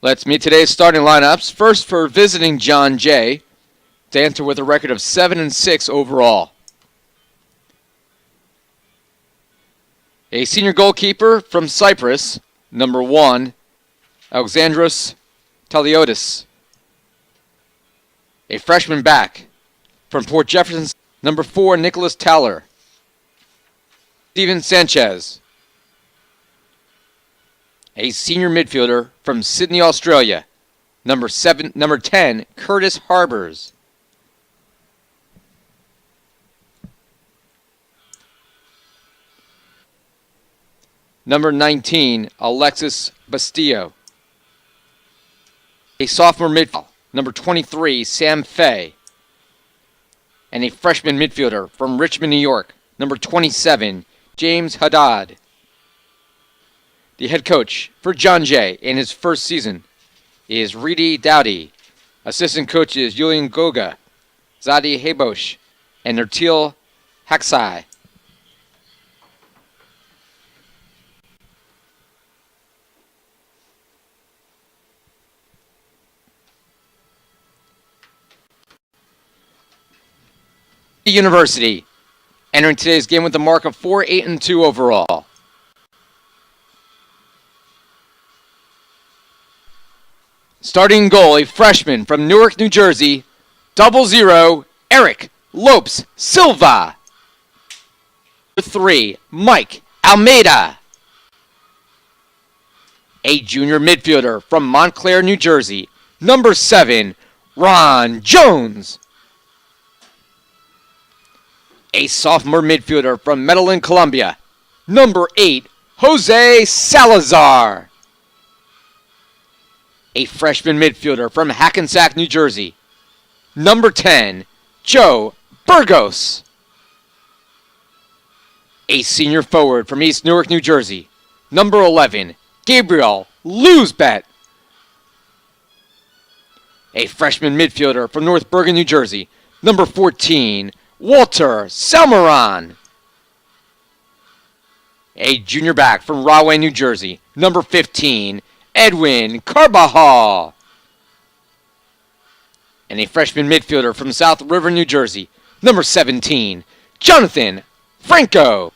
Let's meet today's starting lineups. First for visiting John Jay, to enter with a record of 7-6 overall. A senior goalkeeper from Cyprus, number 1, Alexandros Taliotis. A freshman back from Port Jefferson, number 4, Nicholas Taller. Steven Sanchez. A senior midfielder from Sydney, Australia, number 10, Curtis Harbers. Number 19, Alexis Bastillo. A sophomore midfielder, number 23, Sam Fay. And a freshman midfielder from Richmond, New York, number 27, James Haddad. The head coach for John Jay in his first season is Reedy Dowdy. Assistant coaches Julian Goga, Zadi Hebosh, and Nertil Haksai. University, entering today's game with a mark of 4-8-2 overall. Starting goal, a freshman from Newark, New Jersey, 00, Eric Lopes Silva. 3, Mike Almeida. A junior midfielder from Montclair, New Jersey, number 7, Ron Jones. A sophomore midfielder from Medellin, Colombia, number 8, Jose Salazar. A freshman midfielder from Hackensack, New Jersey, number 10, Joe Burgos. A senior forward from East Newark, New Jersey, number 11, Gabriel Luzbet. A freshman midfielder from North Bergen, New Jersey, number 14, Walter Salmeron. A junior back from Rahway, New Jersey, number 15, Edwin Carbajal. And a freshman midfielder from South River, New Jersey, number 17, Jonathan Franco.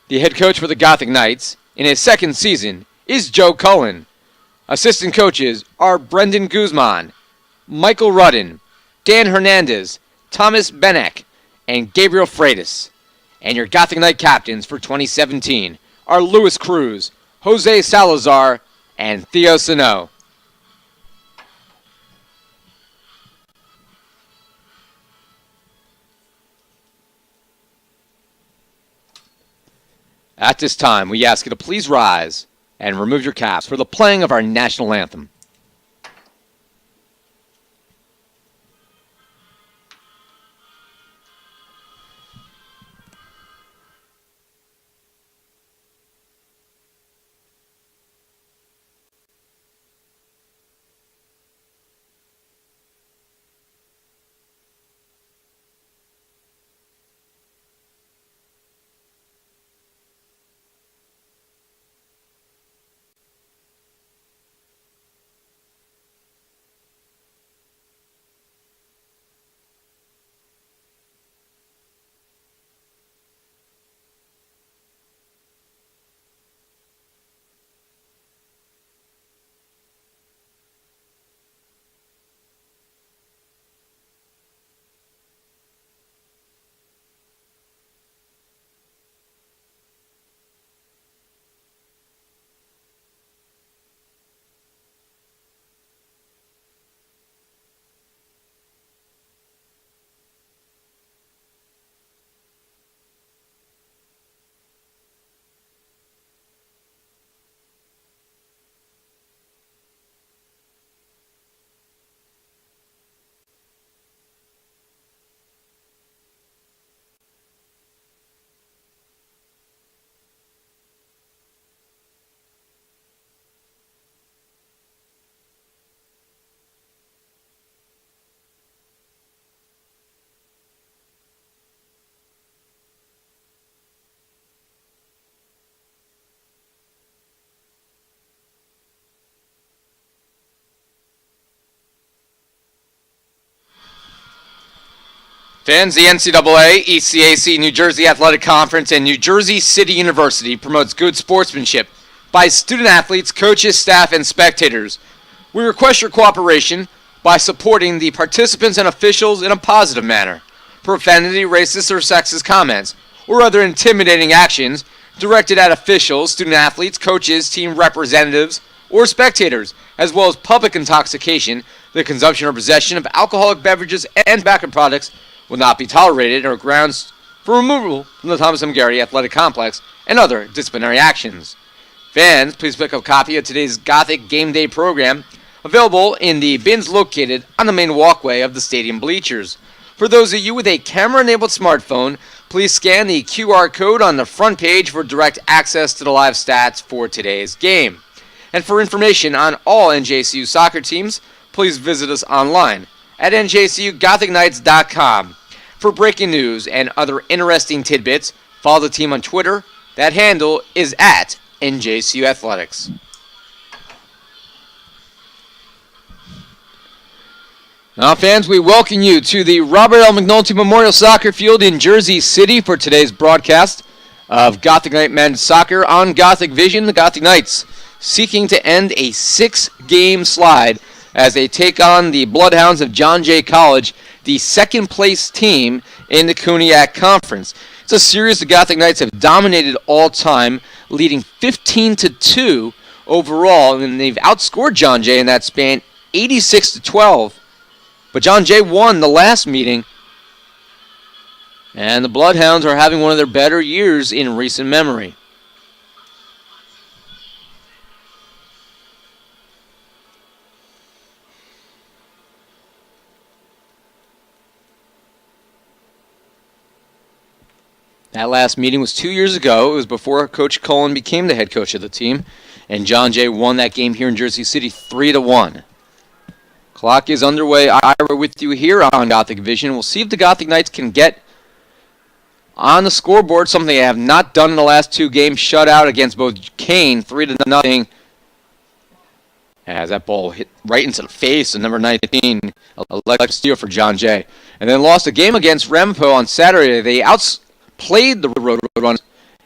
The head coach for the Gothic Knights in his second season is Joe Cullen. Assistant coaches are Brendan Guzman, Michael Rudden, Dan Hernandez, Thomas Benek, and Gabriel Freitas. And your Gothic Knight captains for 2017 are Luis Cruz, Jose Salazar, and Theo Sano. At this time, we ask you to please rise and remove your caps for the playing of our national anthem. Fans, the NCAA, ECAC, New Jersey Athletic Conference, and New Jersey City University promotes good sportsmanship by student athletes, coaches, staff, and spectators. We request your cooperation by supporting the participants and officials in a positive manner. Profanity, racist, or sexist comments, or other intimidating actions directed at officials, student athletes, coaches, team representatives, or spectators, as well as public intoxication, the consumption or possession of alcoholic beverages and tobacco products will not be tolerated or grounds for removal from the Thomas M. Garrity Athletic Complex and other disciplinary actions. Fans, please pick up a copy of today's Gothic Game Day program, available in the bins located on the main walkway of the stadium bleachers. For those of you with a camera-enabled smartphone, please scan the QR code on the front page for direct access to the live stats for today's game. And for information on all NJCU soccer teams, please visit us online at njcugothicnights.com. For breaking news and other interesting tidbits, follow the team on Twitter. That handle is at NJCU Athletics. Now, fans, we welcome you to the Robert L. McNulty Memorial Soccer Field in Jersey City for today's broadcast of Gothic Knight Men's Soccer on Gothic Vision. The Gothic Knights seeking to end a 6-game slide as they take on the Bloodhounds of John Jay College, the second-place team in the Cuniac Conference. It's a series the Gothic Knights have dominated all time, leading 15-2 overall, and they've outscored John Jay in that span 86-12. But John Jay won the last meeting, and the Bloodhounds are having one of their better years in recent memory. That last meeting was 2 years ago. It was before Coach Cullen became the head coach of the team, and John Jay won that game here in Jersey City 3-1. Clock is underway. Ira with you here on Gothic Vision. We'll see if the Gothic Knights can get on the scoreboard, something they have not done in the last two games. Shut out against both Kane, 3-0. As that ball hit right into the face of number 19, electric steal for John Jay. And then lost a game against Ramapo on Saturday. They outplayed the Roadrunners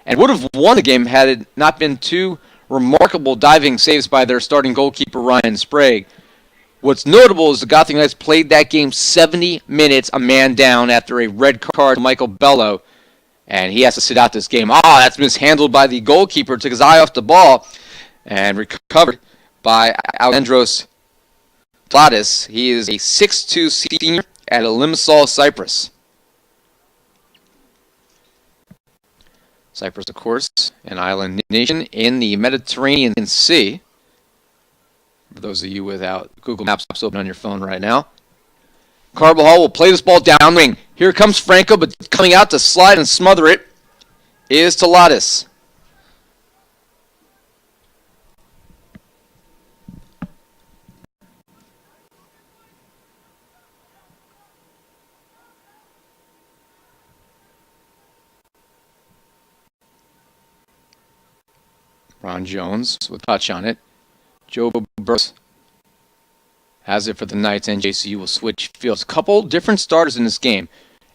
and would have won the game had it not been two remarkable diving saves by their starting goalkeeper, Ryan Sprague. What's notable is the Gothic Knights played that game 70 minutes, a man down after a red card to Michael Bello, and he has to sit out this game. That's mishandled by the goalkeeper, took his eye off the ball, and recovered by Alejandros Gladys. He is a 6'2 senior at Limassol, Cyprus. Cyprus, of course, an island nation in the Mediterranean Sea. For those of you without Google Maps open on your phone right now. Carbajal will play this ball downwing. Here comes Franco, but coming out to slide and smother it is Talatis. Ron Jones with a touch on it. Joe Burris has it for the Knights. NJCU will switch fields. A couple different starters in this game.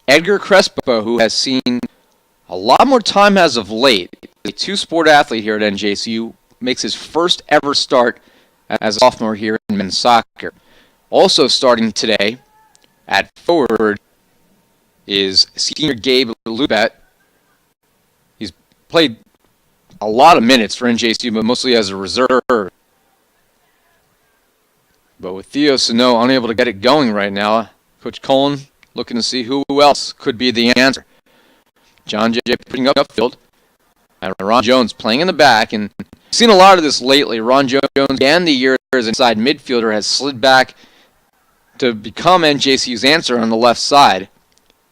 Edgar Crespo, who has seen a lot more time as of late, a two-sport athlete here at NJCU, makes his first ever start as a sophomore here in men's soccer. Also starting today at forward is senior Gabe Lubet. He's played a lot of minutes for NJCU, but mostly as a reserve. But with Theo Sano unable to get it going right now, Coach Cullen looking to see who else could be the answer. John Jay putting up field, and Ron Jones playing in the back. And we've seen a lot of this lately. Ron Jones began the year as an inside midfielder, has slid back to become NJCU's answer on the left side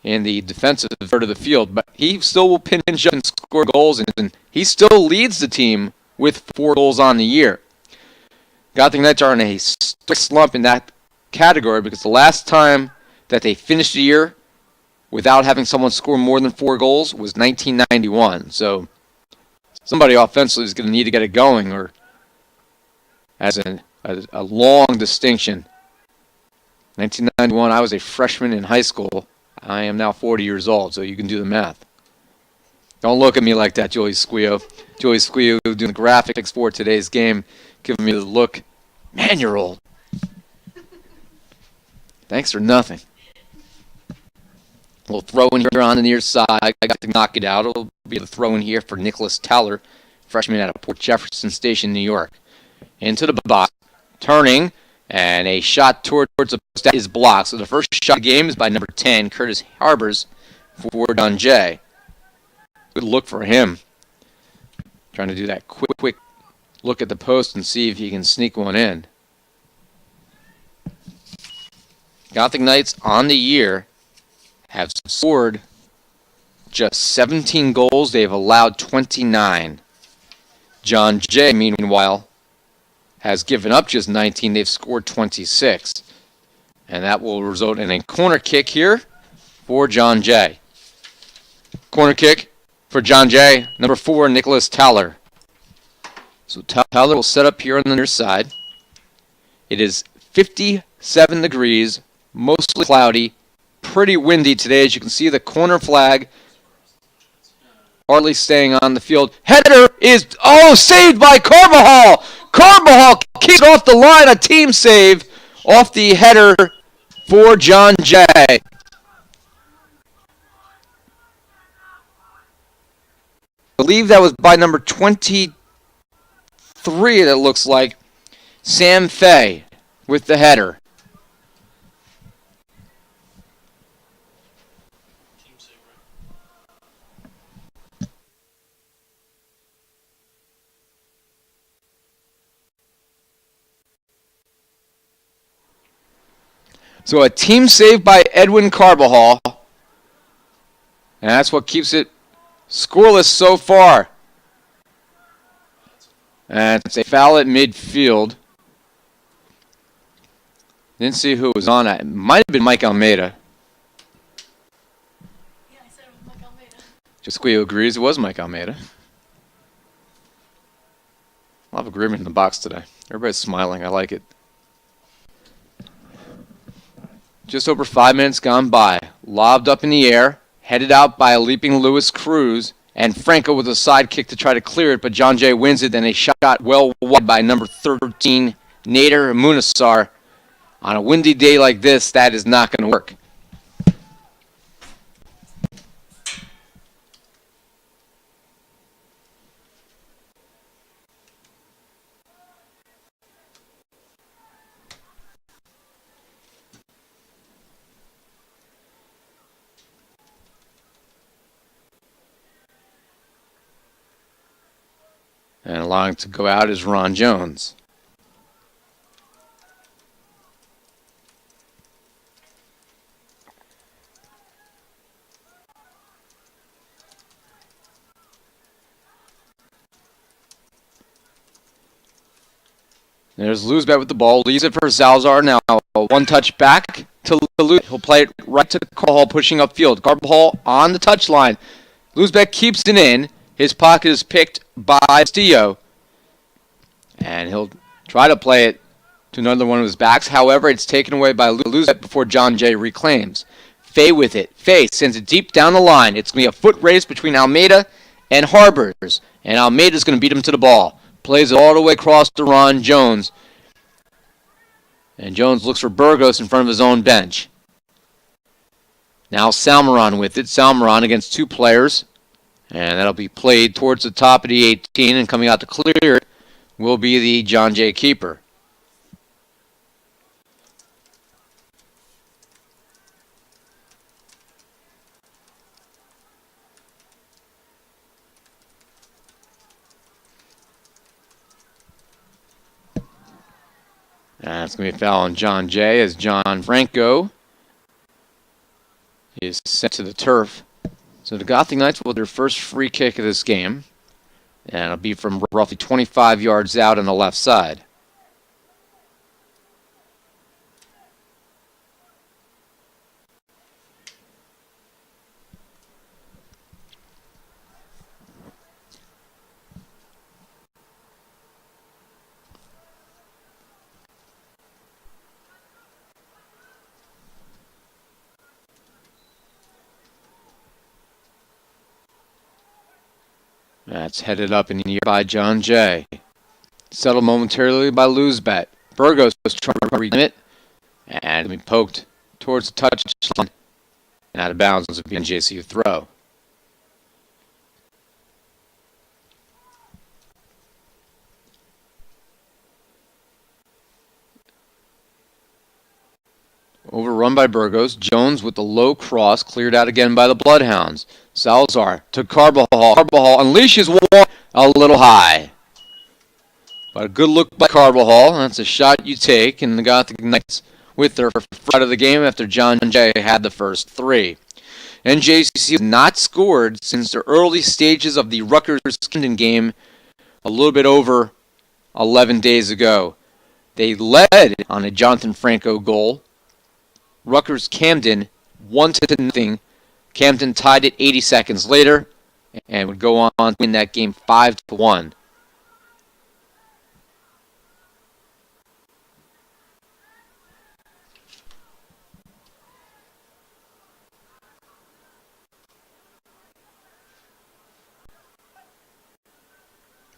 in the defensive third of the field. But he still will pinch up and score goals, and he still leads the team with 4 goals on the year. Gothic Knights are in a slump in that category because the last time that they finished the year without having someone score more than 4 goals was 1991. So somebody offensively is going to need to get it going, or as a long distinction. 1991, I was a freshman in high school. I am now 40 years old, so you can do the math. Don't look at me like that, Joey Squio. Joey Squio doing the graphics for today's game, giving me the look. Man, you're old. Thanks for nothing. We'll throw in here on the near side. I got to knock it out. It'll be the throw in here for Nicholas Teller, freshman out of Port Jefferson Station, New York. Into the box, turning, and a shot towards the post that is blocked. So the first shot of the game is by number 10, Curtis Harbers, for John Jay. Good look for him. Trying to do that quick look at the post and see if he can sneak one in. Gothic Knights on the year have scored just 17 goals. They've allowed 29. John Jay, meanwhile, has given up just 19. They've scored 26. And that will result in a corner kick here for John Jay. Corner kick for John Jay, number 4, Nicholas Teller. So Teller will set up here on the near side. It is 57 degrees, mostly cloudy, pretty windy today. As you can see, the corner flag hardly staying on the field. Header is, saved by Carbajal. Carbajal keeps it off the line, a team save off the header for John Jay. I believe that was by number 23, that looks like. Sam Fay with the header. So a team save by Edwin Carbajal. And that's what keeps it scoreless so far. And it's a foul at midfield. Didn't see who was on it. It might have been Mike Almeida. Yeah, I said it was Mike Almeida. Jasquio agrees it was Mike Almeida. A lot of agreement in the box today. Everybody's smiling. I like it. Just over 5 minutes gone by. Lobbed up in the air. Headed out by a leaping Luis Cruz. And Franco with a side kick to try to clear it. But John Jay wins it. Then a shot well wide by number 13, Nader Munasar. On a windy day like this, that is not going to work. And allowing to go out is Ron Jones. There's Luzbet with the ball. Leaves it for Zalzar. Now one touch back to Luz. He'll play it right to Carbajal, pushing upfield. Carbajal on the touchline. Luzbet keeps it in. His pocket is picked by Castillo. And he'll try to play it to another one of his backs. However, it's taken away by Luzbet before John Jay reclaims. Fay with it. Fay sends it deep down the line. It's going to be a foot race between Almeida and Harbers. And Almeida's going to beat him to the ball. Plays it all the way across to Ron Jones. And Jones looks for Burgos in front of his own bench. Now Salmeron with it. Salmeron against two players. And that'll be played towards the top of the 18. And coming out to clear it will be the John Jay keeper. And it's going to be a foul on John Jay as John Franco is sent to the turf. So the Gothic Knights will have their first free kick of this game. And it'll be from roughly 25 yards out on the left side. That's headed up in the air by John Jay. Settled momentarily by Losebet. Burgos was trying to redeem it and be poked towards the touchline and out of bounds was a NJCU throw. Overrun by Burgos. Jones with the low cross, cleared out again by the Bloodhounds. Salazar to Carbajal. Carbajal unleashes one a little high. But a good look by Carbajal. That's a shot you take, and the Gothic Knights with their first out of the game after John Jay had the first three. NJCU has not scored since the early stages of the Rutgers-Camden game a little bit over 11 days ago. They led on a Jonathan Franco goal. Rutgers-Camden 1-0. Camden tied it 80 seconds later and would go on to win that game 5-1.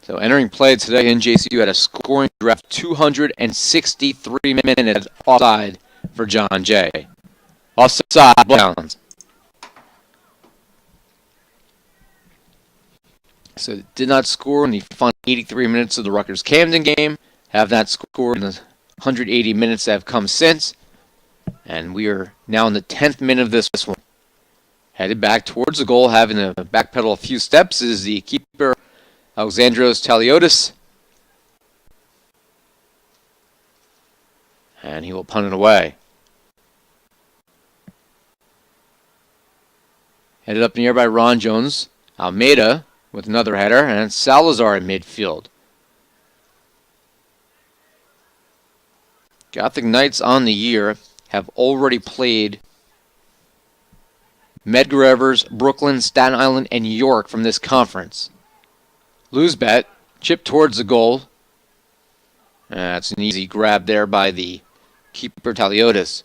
So entering play today, NJCU had a scoring draft 263 minutes offside for John Jay. Offside, Bloodhounds. So it did not score in the final 83 minutes of the Rutgers-Camden game. Have not scored in the 180 minutes that have come since. And we are now in the 10th minute of this one. Headed back towards the goal, having to backpedal a few steps is the keeper, Alexandros Taliotis. And he will punt it away. Headed up in the air by Ron Jones. Almeida with another header, and Salazar in midfield. Gothic Knights on the year have already played Medgar Evers, Brooklyn, Staten Island, and York from this conference. Losebet, chipped towards the goal. That's an easy grab there by the keeper Taliotis.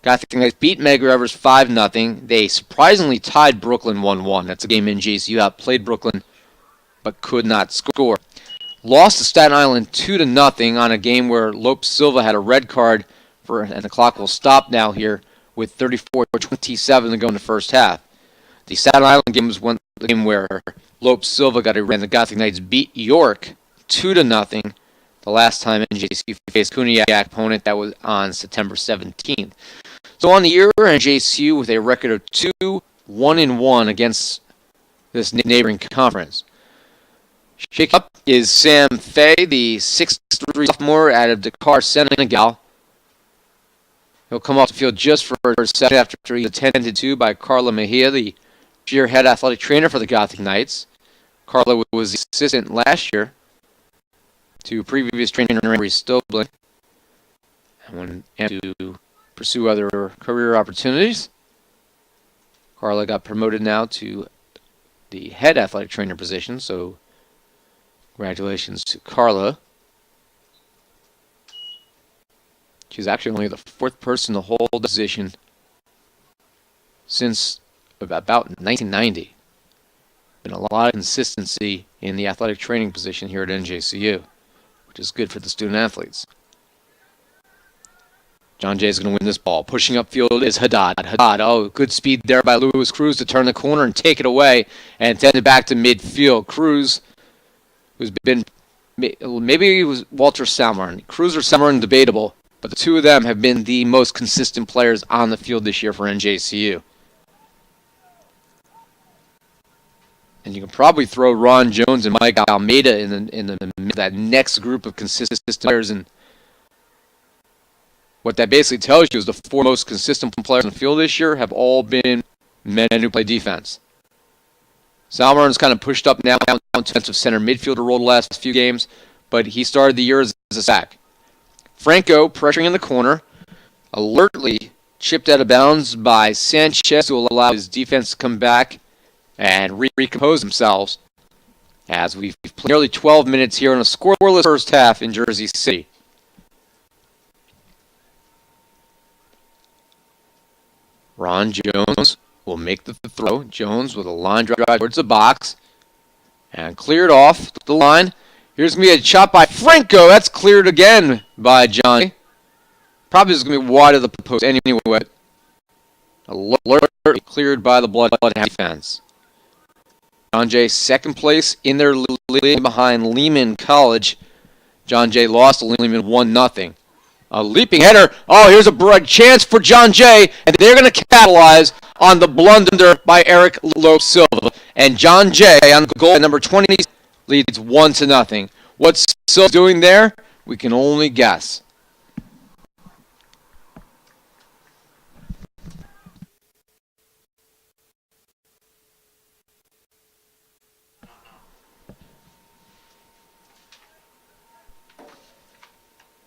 Gothic Knights beat Medgar Evers 5-0. They surprisingly tied Brooklyn 1-1. That's a game NJCU outplayed Brooklyn, but could not score. Lost to Staten Island 2-0 on a game where Lopes Silva had a red card, and the clock will stop now here with 34-27 to go in the first half. The Staten Island game was the game where Lopes Silva got a red, and the Gothic Knights beat York 2-0. The last time NJCU faced Kuniak opponent, that was on September 17th. So on the year, NJCU with a record of 2-1-1 against this neighboring conference. Shake up is Sam Fay, the 6'3" sophomore out of Dakar, Senegal. He'll come off the field just for a second after he's attended to by Carla Mejia, the year head athletic trainer for the Gothic Knights. Carla was the assistant last year to previous trainer Henry Stobling. And went to pursue other career opportunities. Carla got promoted now to the head athletic trainer position, so congratulations to Carla. She's actually only the fourth person to hold the position since about 1990. Been a lot of consistency in the athletic training position here at NJCU, which is good for the student athletes. John Jay is going to win this ball. Pushing upfield is Haddad. Oh, good speed there by Luis Cruz to turn the corner and take it away and send it back to midfield. Cruz, who's been, maybe it was Walter Salmon. Cruz or Salmon, debatable, but the two of them have been the most consistent players on the field this year for NJCU. And you can probably throw Ron Jones and Mike Almeida in that next group of consistent players. And what that basically tells you is the four most consistent players on the field this year have all been men who play defense. Salmern's kind of pushed up now to defensive center midfielder role the last few games, but he started the year as a sack. Franco pressuring in the corner, alertly chipped out of bounds by Sanchez to allow his defense to come back and recompose themselves as we've played nearly 12 minutes here in a scoreless first half in Jersey City. Ron Jones will make the throw. Jones with a line drive towards the box. And cleared off the line. Here's going to be a shot by Franco. That's cleared again by John. Probably is going to be wide of the post anyway. Alert cleared by the Bloodhound defense. John Jay second place in their league behind Lehman College. John Jay lost to Lehman 1-0. A leaping header. Oh, here's a chance for John Jay, and they're going to capitalize on the blunder by Eric Lowe Silva. And John Jay on the goal at number 20 leads 1-0. What's Silva doing there? We can only guess.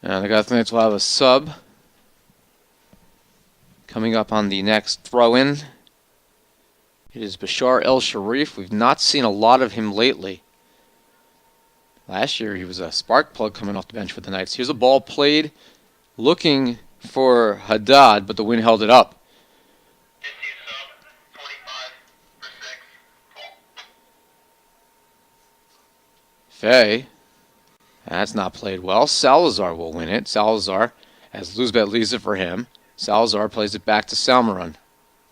And the Gotham Knights will have a sub coming up on the next throw-in. It is Bashar El Sharif. We've not seen a lot of him lately. Last year he was a spark plug coming off the bench for the Knights. Here's a ball played looking for Haddad, but the wind held it up. Fay. That's not played well. Salazar will win it. Salazar, as Luzbet leaves it for him. Salazar plays it back to Salmaron.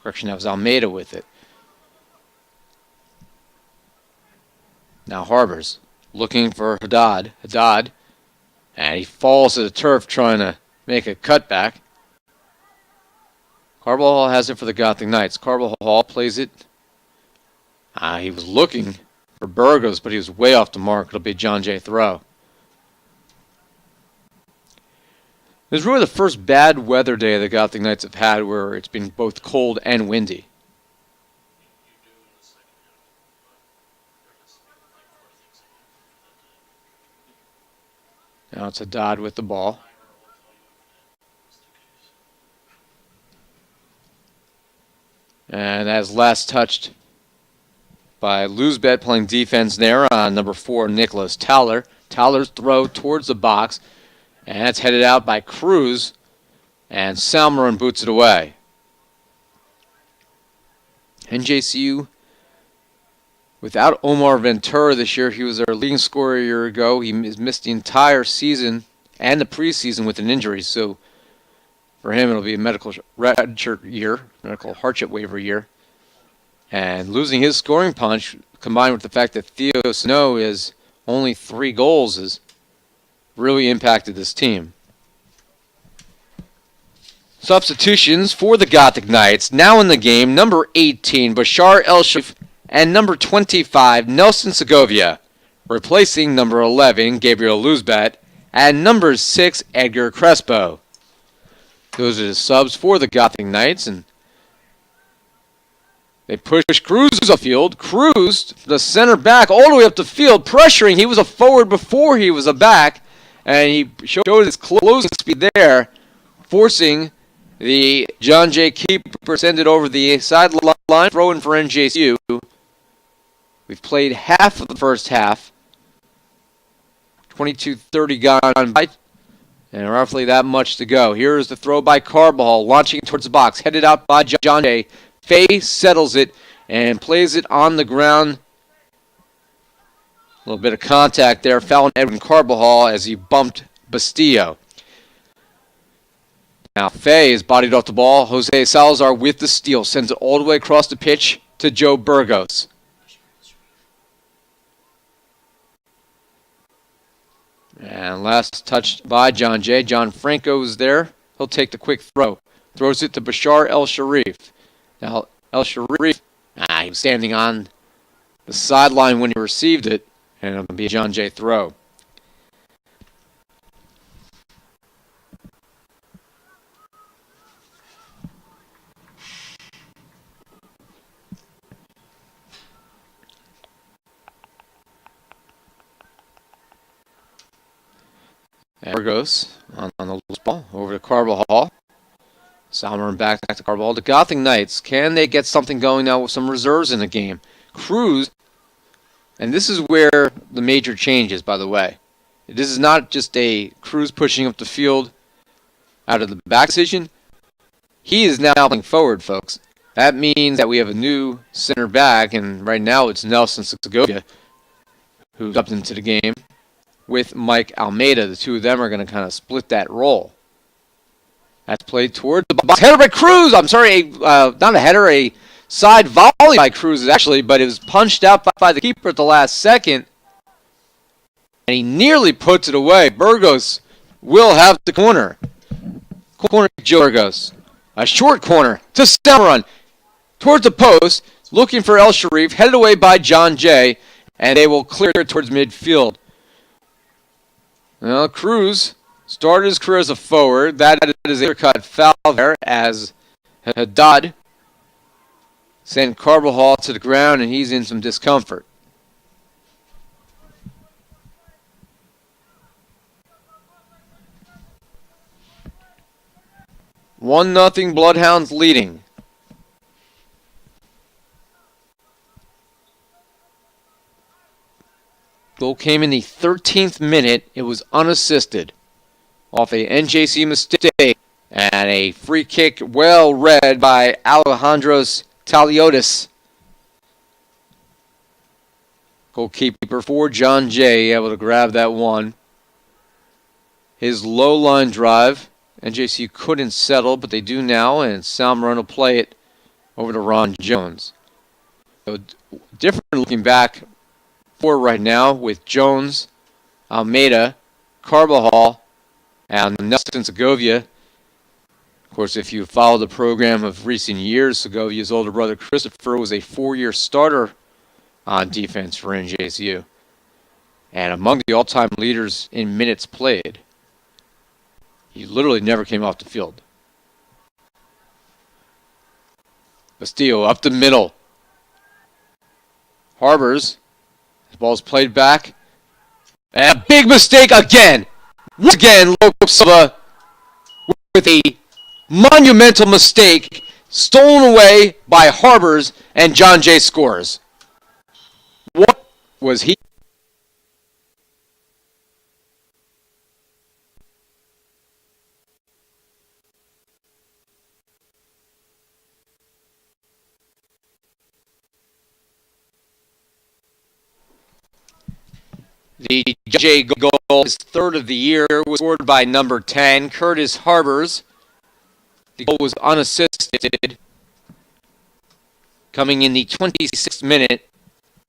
Correction, that was Almeida with it. Now Harbors looking for Haddad. Haddad. And he falls to the turf trying to make a cutback. Carbajal has it for the Gothic Knights. Carbajal plays it. He was looking for Burgos, but he was way off the mark. It'll be a John Jay throw. This is really the first bad weather day the Gothic Knights have had where it's been both cold and windy. Now it's Haddad with the ball. And as last touched by Luzbet playing defense there on number 4, Nicholas Towler. Towler's throw towards the box. And that's headed out by Cruz. And Salmaron boots it away. NJCU, without Omar Ventura this year, he was our leading scorer a year ago. He missed the entire season and the preseason with an injury. So for him, it'll be a medical redshirt year, medical hardship waiver year. And losing his scoring punch, combined with the fact that Theo Snow is only 3 goals, has really impacted this team. Substitutions for the Gothic Knights. Now in the game, number 18, Bashar El Sharif, and number 25, Nelson Segovia. Replacing number 11, Gabriel Luzbet, and number 6, Edgar Crespo. Those are the subs for the Gothic Knights, and they push Cruz off the field. Cruz, the center back, all the way up the field, pressuring. He was a forward before he was a back, and he showed his closing speed there, forcing the John Jay keeper to send it over the sideline, throw in for NJCU. We've played half of the first half. 22:30 gone by, and roughly that much to go. Here's the throw by Carbajal, launching towards the box, headed out by John Jay. Fay settles it and plays it on the ground. A little bit of contact there, fouling Edwin Carbajal as he bumped Bastillo. Now Fay is bodied off the ball. Jose Salazar with the steal, sends it all the way across the pitch to Joe Burgos. And last touched by John Jay. John Franco is there. He'll take the quick throw. Throws it to Bashar El Sharif. Now, El Sharif, he was standing on the sideline when he received it, and it'll be a John Jay throw. And Burgos on the loose ball over to Carbajal. Salmaron back to Carbajal. The Gothic Knights, can they get something going now with some reserves in the game? Cruz, and this is where the major change is, by the way. This is not just a Cruz pushing up the field out of the back position. He is now playing forward, folks. That means that we have a new center back, and right now it's Nelson Segovia. who's up into the game, with Mike Almeida. The two of them are going to kind of split that role. That's played toward the box. Header by Cruz. I'm sorry, not a header, a side volley by Cruz actually, but it was punched out by the keeper at the last second. And he nearly puts it away. Burgos will have the corner. Corner Joe Burgos. A short corner to Salmeron. Towards the post, looking for El Sharif, headed away by John Jay, and they will clear it towards midfield. Well, Cruz started his career as a forward. That is a cut foul there as Haddad sent Carbajal to the ground, and he's in some discomfort. One nothing Bloodhounds leading. Goal came in the 13th minute. It was unassisted off a NJCU mistake and a free kick well read by Alejandros Taliotis. Goalkeeper for John Jay able to grab that one. His low line drive. NJCU couldn't settle, but they do now, and Salmeron will play it over to Ron Jones. So different looking back for right now with Jones, Almeida, Carbajal, and Nelson Segovia. Of course, if you follow the program of recent years, Segovia's older brother Christopher was a 4-year starter on defense for NJCU and among the all-time leaders in minutes played. He literally never came off the field. Castillo up the middle. Harbors. The ball's played back. And a big mistake again. Once again, Loco Silva with a monumental mistake stolen away by Harbors, and John Jay scores. What was he? The J goal, his third of the year, was scored by number 10, Curtis Harbors. The goal was unassisted. Coming in the 26th minute,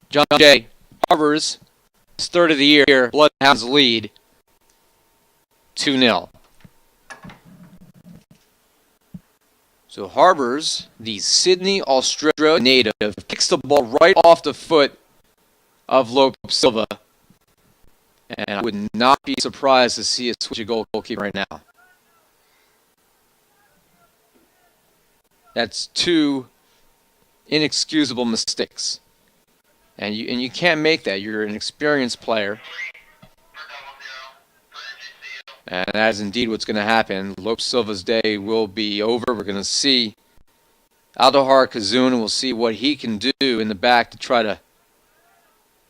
John J. Harbors, his third of the year, Bloodhounds lead 2-0. So Harbors, the Sydney, Australia native, kicks the ball right off the foot of Loco Silva. And I would not be surprised to see a switch of goalkeeper right now. That's two inexcusable mistakes. And you can't make that. You're an experienced player. And that is indeed what's going to happen. Loco Silva's day will be over. We're going to see Aldahar Kazun, and we'll see what he can do in the back to try to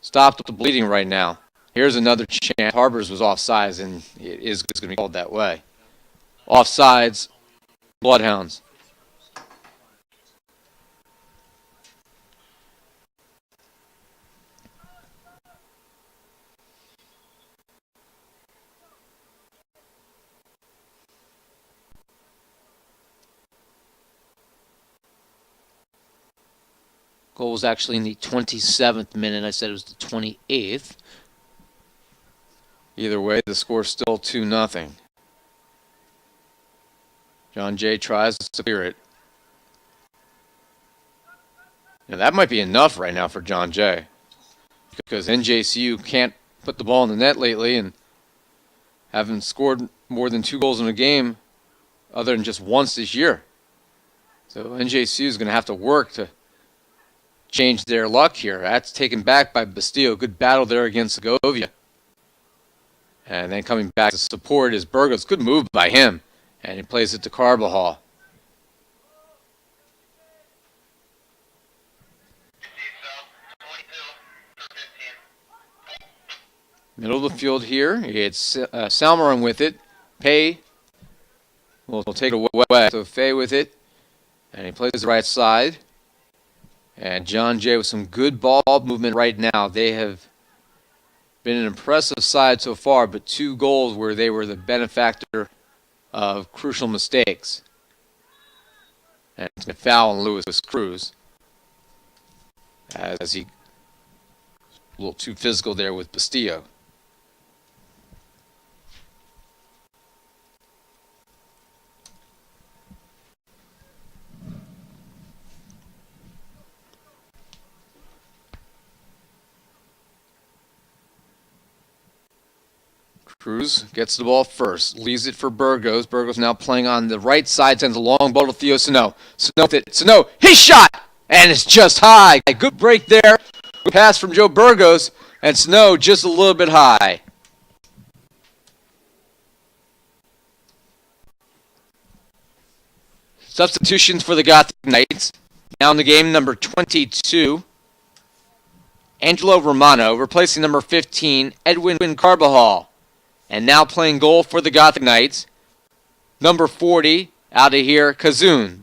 stop the bleeding right now. Here's another chance. Harbors was offsides, and it is going to be called that way. Offsides, Bloodhounds. Goal was actually in the 27th minute. I said it was the 28th. Either way, the score's still 2-0. John Jay tries to clear it. Now that might be enough right now for John Jay, because NJCU can't put the ball in the net lately and haven't scored more than 2 goals in a game other than just once this year. So NJCU is going to have to work to change their luck here. That's taken back by Bastillo. Good battle there against Segovia. And then coming back to support is Burgos. Good move by him. And he plays it to Carbajal. Middle of the field here. It's Salmeron with it. Pay will take it away. So Fay with it. And he plays the right side. And John Jay with some good ball movement right now. They have been an impressive side so far, but 2 goals where they were the benefactor of crucial mistakes. And it's going to foul on Lewis Cruz as he a little too physical there with Bastillo. Cruz gets the ball first, leaves it for Burgos. Burgos now playing on the right side, sends a long ball to Theo Sano. Sano, his shot! And it's just high. A good break there. Pass from Joe Burgos, and Sano just a little bit high. Substitutions for the Gothic Knights. Now in the game, number 22, Angelo Romano, replacing number 15, Edwin Carbajal. And now playing goal for the Gothic Knights, number 40, out of here, Kazoon.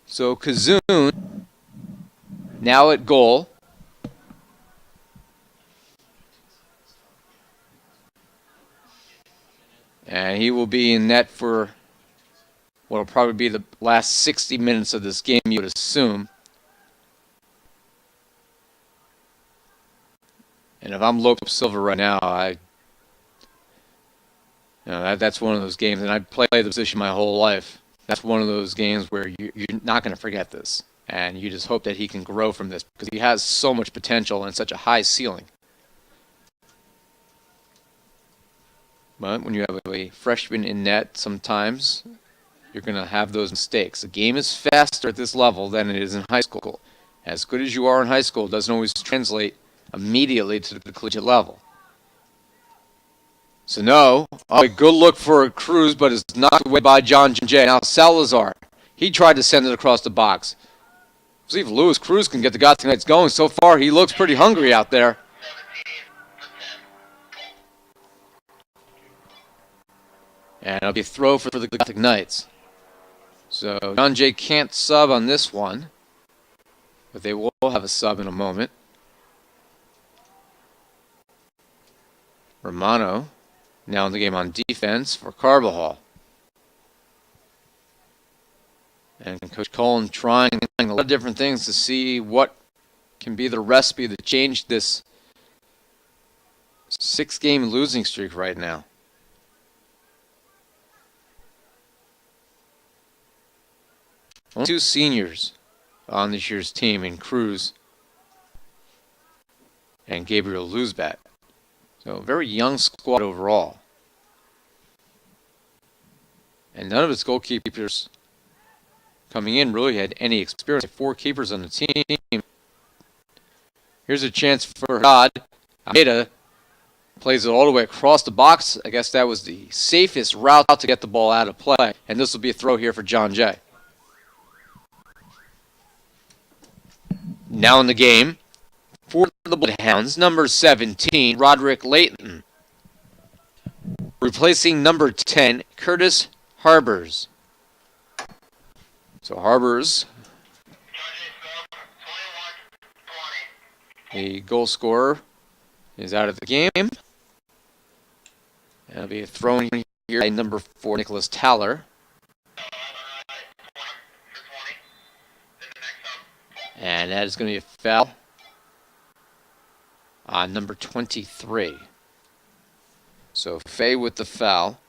So Kazoon now at goal. And he will be in net for what will probably be the last 60 minutes of this game, you would assume. And if I'm Lopez Silva right now, that's one of those games, and I played the position my whole life. That's one of those games where you're not going to forget this, and you just hope that he can grow from this because he has so much potential and such a high ceiling. But when you have a freshman in net, sometimes you're going to have those mistakes. The game is faster at this level than it is in high school. As good as you are in high school, it doesn't always translate immediately to the collegiate level. So no, a good look for Cruz, but it's knocked away by John J. Now Salazar, he tried to send it across the box. See if Lewis Cruz can get the Gothic Knights going. So far, he looks pretty hungry out there. And it'll be a throw for the Gothic Knights. So John J. can't sub on this one, but they will have a sub in a moment. Romano now in the game on defense for Carbajal. And Coach Cullen trying a lot of different things to see what can be the recipe to change this 6-game losing streak right now. Only 2 seniors on this year's team in Cruz and Gabriel Luzbat. So a very young squad overall. And none of its goalkeepers coming in really had any experience. 4 keepers on the team. Here's a chance for Haddad. Almeida plays it all the way across the box. I guess that was the safest route to get the ball out of play. And this will be a throw here for John Jay. Now in the game, for the Bloodhounds, number 17, Roderick Layton. Replacing number 10, Curtis Harbers. So Harbers, the goal scorer, is out of the game. That'll be a throw in here by number 4, Nicholas Taller. And that is going to be a foul on number 23. So Fay with the foul.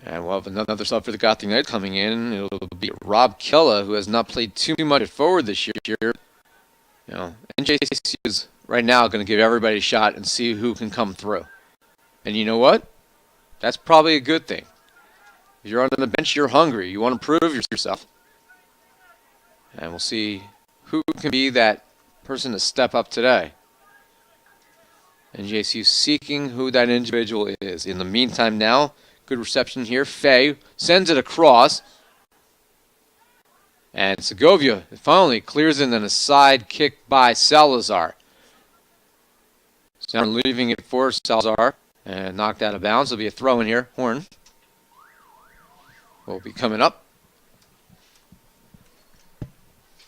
And we'll have another sub for the Gothic Knights coming in. It'll be Rob Kella, who has not played too much at forward this year. You know, NJCU is right now going to give everybody a shot and see who can come through. And you know what? That's probably a good thing. If you're on the bench, you're hungry. You want to prove yourself. And we'll see who can be that person to step up today. NJCU seeking who that individual is. In the meantime now, good reception here. Fay sends it across. And Segovia finally clears in, and a side kick by Salazar. So now leaving it for Salazar. And knocked out of bounds. It'll be a throw in here. Horn. will be coming up.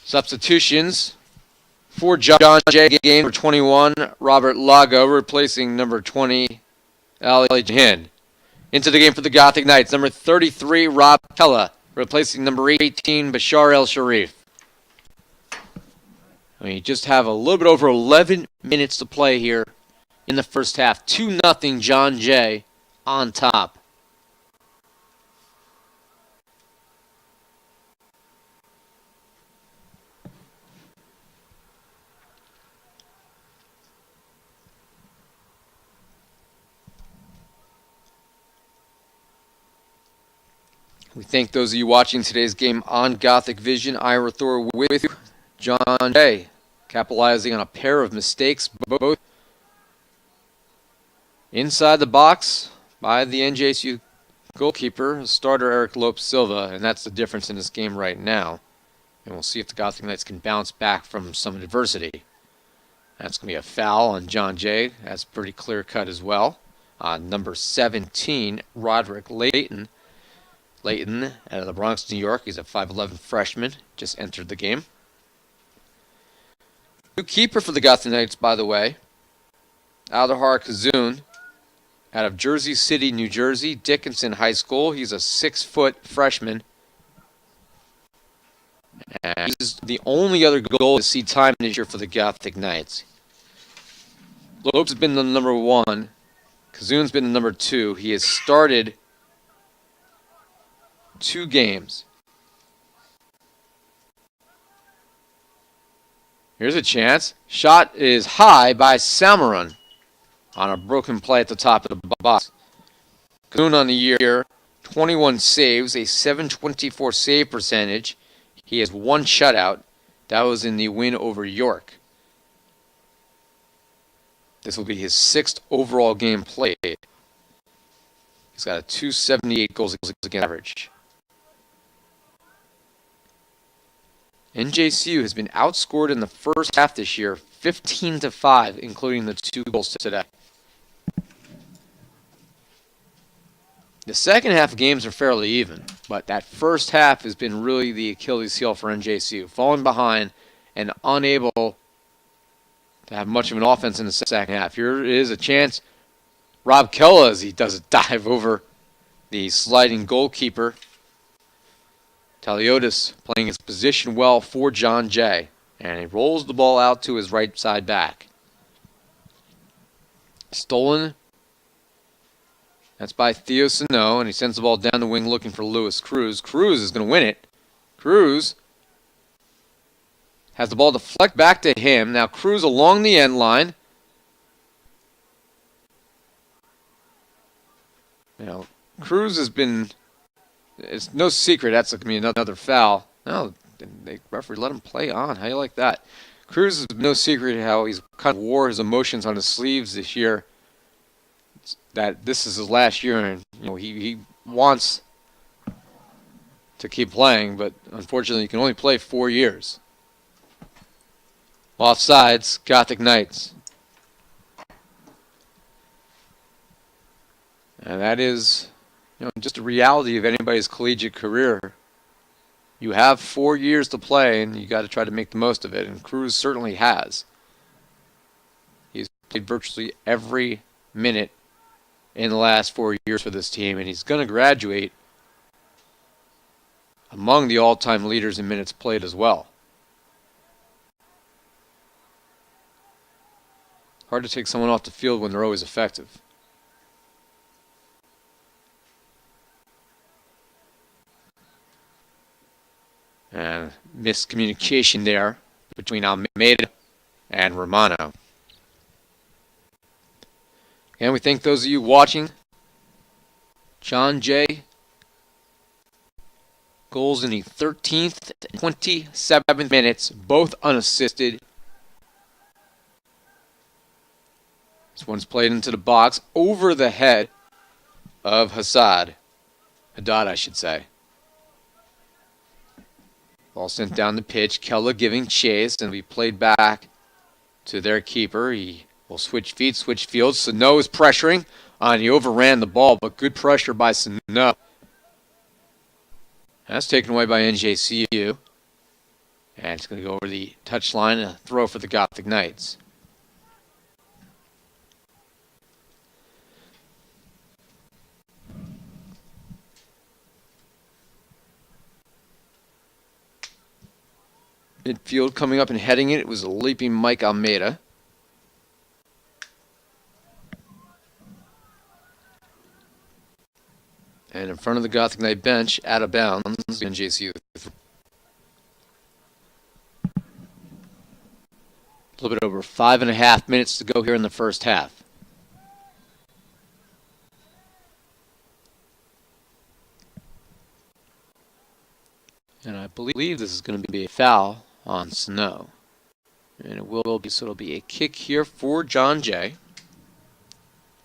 Substitutions for John Jay, game number 21, Robert Lago, replacing number 20, Ali Jahan. Into the game for the Gothic Knights, number 33, Rob Kella, replacing number 18, Bashar El Sharif. We just have a little bit over 11 minutes to play here in the first half. 2-0 John Jay on top. We thank those of you watching today's game on Gothic Vision. Ira Thor with you. John Jay capitalizing on a pair of mistakes, both inside the box by the NJCU goalkeeper, starter Eric Lopes Silva, and that's the difference in this game right now. And we'll see if the Gothic Knights can bounce back from some adversity. That's going to be a foul on John Jay. That's pretty clear cut as well. Number 17, Roderick Layton. Layton out of the Bronx, New York. He's a 5'11 freshman. Just entered the game. New keeper for the Gothic Knights, by the way. Aldahar Kazoon out of Jersey City, New Jersey. Dickinson High School. He's a 6-foot freshman. And he's the only other goal to see time this year for the Gothic Knights. Lopes has been the number 1. Kazoon's been the number 2. He has started 2 games. Here's a chance. Shot is high by Samaran on a broken play at the top of the box. Kazoon on the year, 21 saves, a 724 save percentage. He has 1 shutout. That was in the win over York. This will be his 6th overall game played. He's got a 278 goals against average. NJCU has been outscored in the first half this year, 15-5, including the 2 goals today. The second half games are fairly even, but that first half has been really the Achilles heel for NJCU, falling behind and unable to have much of an offense in the second half. Here is a chance. Rob Kella, as he does a dive over the sliding goalkeeper. Taliotis playing his position well for John Jay. And he rolls the ball out to his right side back. Stolen. That's by Theo Sano, and he sends the ball down the wing looking for Lewis Cruz. Cruz is going to win it. Cruz has the ball deflect back to him. Now Cruz along the end line. Now, Cruz has been... It's no secret that's going to be another foul. No, the referee let him play on. How do you like that? Cruz has been no secret how he's kind of wore his emotions on his sleeves this year. That this is his last year, and he wants to keep playing, but unfortunately he can only play 4 years. Offsides, Gothic Knights. And that is just a reality of anybody's collegiate career. You have 4 years to play, and you got to try to make the most of it, and Cruz certainly has. He's played virtually every minute in the last 4 years for this team, and he's going to graduate among the all-time leaders in minutes played as well. Hard to take someone off the field when they're always effective. And miscommunication there between Almeida and Romano. And we thank those of you watching. John Jay. Goals in the 13th and 27th minutes, both unassisted. This one's played into the box over the head of Haddad, I should say. Ball sent down the pitch. Kella giving chase, and we played back to their keeper. He will switch feet, switch fields. Sano is pressuring. He overran the ball, but good pressure by Sano. That's taken away by NJCU. And it's going to go over the touchline, a throw for the Gothic Knights. Midfield coming up and heading it was a leaping Mike Almeida. And in front of the Gothic Knight bench, out of bounds, NJCU. A little bit over 5.5 minutes to go here in the first half. And I believe this is going to be a foul on Snow. And it will be, so it'll be a kick here for John Jay.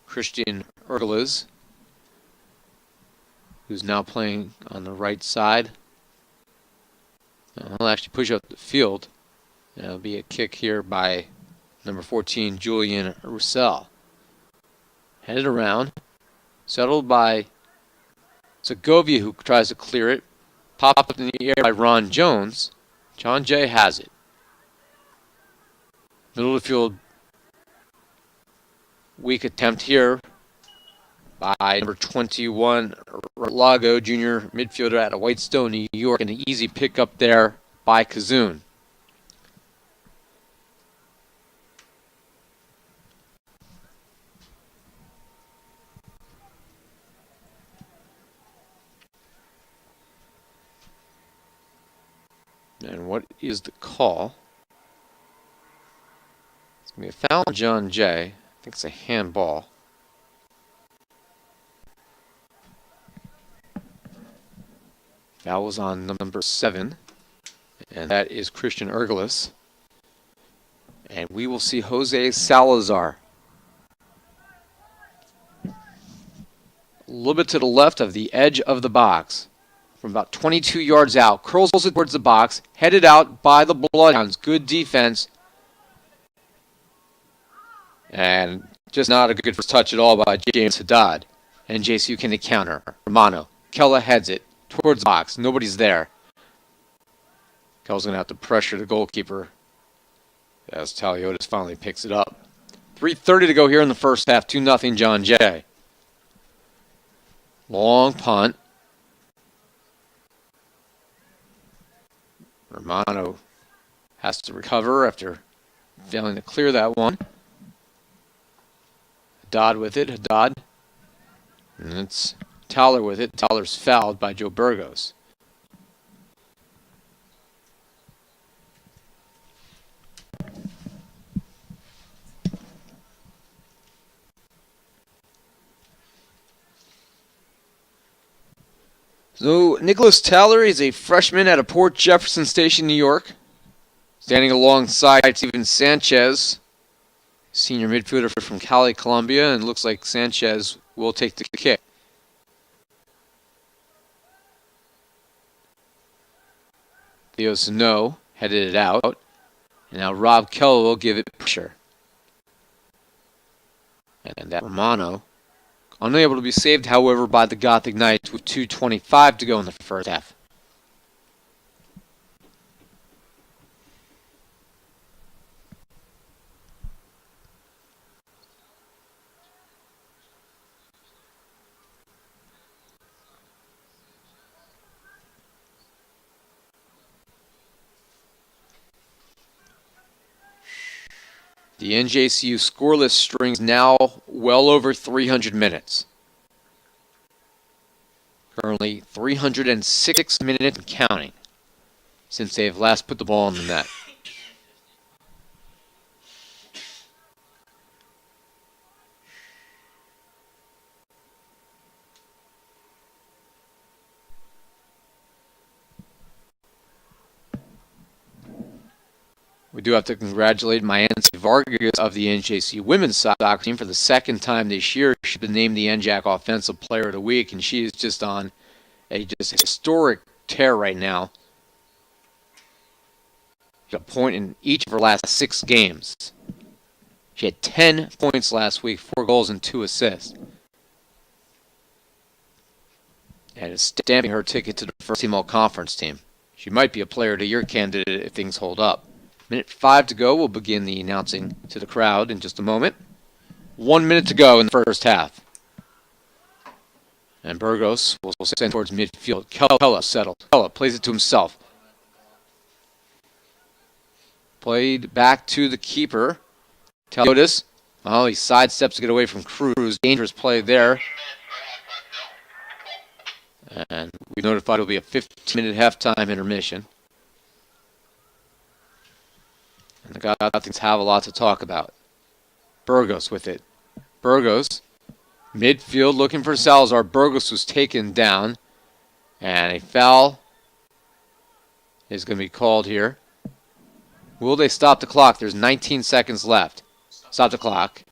Christian Ergeles, who's now playing on the right side. He'll actually push up the field. And it'll be a kick here by number 14, Julian Roussel. Headed around. Settled by Segovia, who tries to clear it. Popped up in the air by Ron Jones. John Jay has it. Middle of the field. Weak attempt here by number 21, Lago, junior midfielder out of Whitestone, New York. And an easy pick up there by Kazoon. And what is the call? It's going to be a foul on John Jay. I think it's a handball. Foul was on number 7. And that is Christian Ergeles. And we will see Jose Salazar. A little bit to the left of the edge of the box. From about 22 yards out, curls it towards the box, headed out by the Bloodhounds. Good defense. And just not a good first touch at all by James Haddad. NJCU can counter. Romano. Kella heads it towards the box. Nobody's there. Kella's going to have to pressure the goalkeeper as Taliotis finally picks it up. 3:30 to go here in the first half. 2-0 John Jay. Long punt. Romano has to recover after failing to clear that one. Haddad with it. Haddad. And it's Towler with it. Towler's fouled by Joe Burgos. So Nicholas Towler is a freshman out of Port Jefferson Station, New York. Standing alongside Steven Sanchez, senior midfielder from Cali, Colombia, and looks like Sanchez will take the kick. Theo Sano headed it out, and now Rob Keller will give it pressure. And that Romano, unable to be saved, however, by the Gothic Knights with 2:25 to go in the first half. The NJCU scoreless string's now well over 300 minutes. Currently 306 minutes and counting since they've last put the ball in the net. We do have to congratulate Mayansi Vargas of the NJCU women's soccer team for the second time this year. She's been named the NJAC Offensive Player of the Week, and she is just on a historic tear right now. She got a point in each of her last 6 games. She had 10 points last week, 4 goals and 2 assists. and is stamping her ticket to the first team all-conference team. She might be a player to your candidate if things hold up. Minute 5 to go. We'll begin the announcing to the crowd in just a moment. 1 minute to go in the first half. And Burgos will send towards midfield. Kella settled. Kella plays it to himself. Played back to the keeper. Notice. Oh, he sidesteps to get away from Cruz. Dangerous play there. And we notified it'll be a 15-minute halftime intermission. And the Gothams have a lot to talk about. Burgos with it. Burgos. Midfield looking for Salazar. Burgos was taken down. And a foul is going to be called here. Will they stop the clock? There's 19 seconds left. Stop the clock.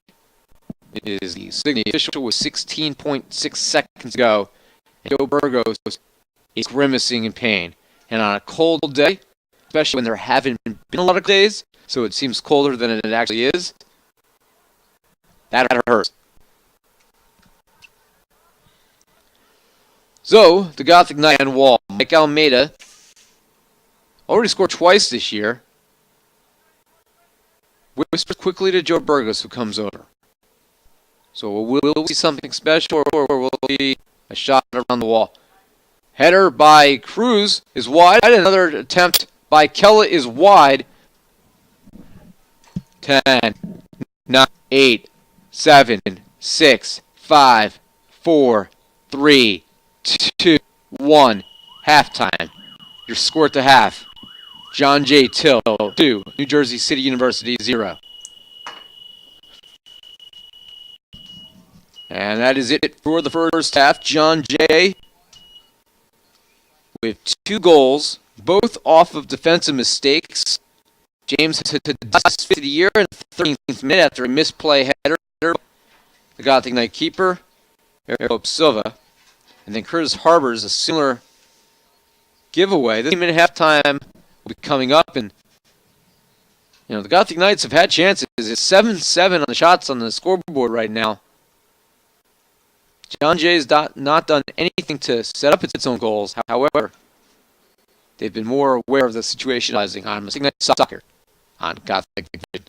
It is the official with 16.6 seconds to go. And Joe Burgos is grimacing in pain. And on a cold day, especially when there haven't been a lot of days, so it seems colder than it actually is, that hurts. So, the Gothic Knight and wall. Mike Almeida already scored twice this year. Whispers quickly to Joe Burgos, who comes over. So will we see something special, or will it be a shot around the wall? Header by Cruz is wide. Another attempt by Kella is wide. 10, 9, 8, 7, 6, 5, 4, 3, 2, 1. Halftime. Your score at the half. John J. Till, 2. New Jersey City University, 0. And that is it for the first half. John Jay with 2 goals, both off of defensive mistakes. James hit the fifth of the year in the 13th minute after a misplay header. The Gothic Knight keeper, Eric Silva. And then Curtis Harbors, a similar giveaway. This minute halftime will be coming up, and the Gothic Knights have had chances. It's 7-7 on the shots on the scoreboard right now. John Jay's not done anything to set up its own goals. However, they've been more aware of the situation on Night Soccer on Gothic Vision.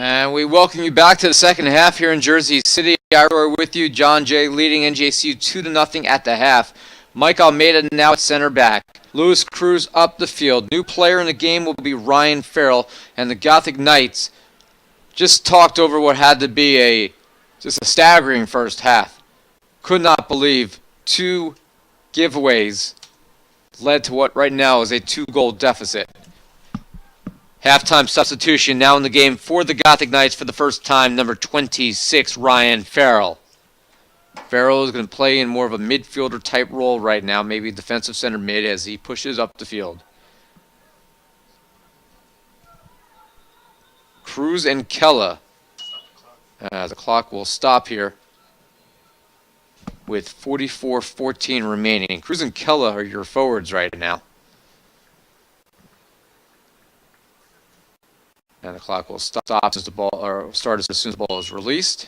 And we welcome you back to the second half here in Jersey City. We're with you, John Jay, leading NJCU 2-0 at the half. Mike Almeida now at center back. Lewis Cruz up the field. New player in the game will be Ryan Farrell. And the Gothic Knights just talked over what had to be just a staggering first half. Could not believe 2 giveaways led to what right now is a 2-goal deficit. Halftime substitution now in the game for the Gothic Knights for the first time, number 26, Ryan Farrell. Farrell is going to play in more of a midfielder type role right now, maybe defensive center mid as he pushes up the field. Cruz and Kella. The clock will stop here with 44-14 remaining. Cruz and Kella are your forwards right now. And the clock will stop as the ball, or start as soon as the ball is released.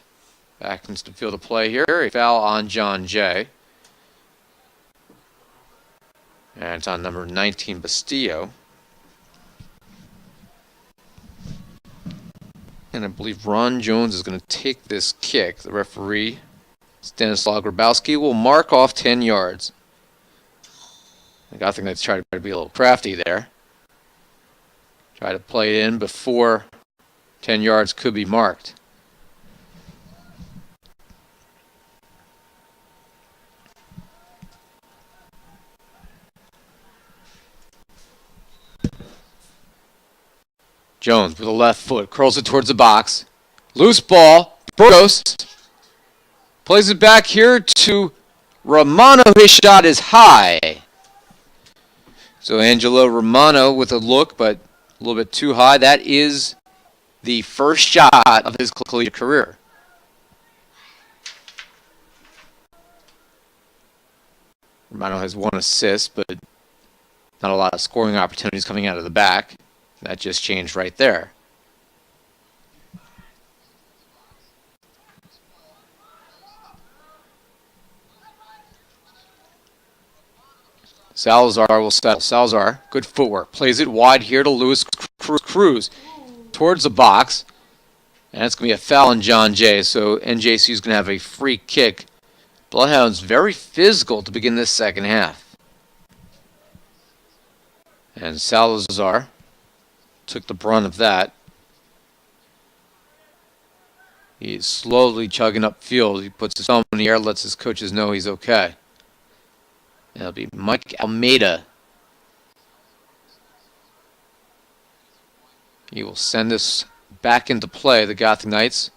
Back into the field of play here. A foul on John Jay. And it's on number 19, Bastillo. And I believe Ron Jones is going to take this kick. The referee, Stanislaw Grabowski, will mark off 10 yards. I think that's trying to be a little crafty there. Try to play it in before 10 yards could be marked. Jones with a left foot curls it towards the box. Loose ball. Burgos plays it back here to Romano. His shot is high. So Angelo Romano with a look, but a little bit too high. That is the first shot of his collegiate career. Romano has 1 assist, but not a lot of scoring opportunities coming out of the back. That just changed right there. Salazar will settle. Salazar, good footwork. Plays it wide here to Lewis Cruz towards the box. And it's going to be a foul on John Jay. So NJCU is going to have a free kick. Bloodhounds very physical to begin this second half. And Salazar took the brunt of that. He's slowly chugging upfield. He puts his thumb in the air, lets his coaches know he's okay. That'll be Mike Almeida. He will send this back into play, the Gothic Knights.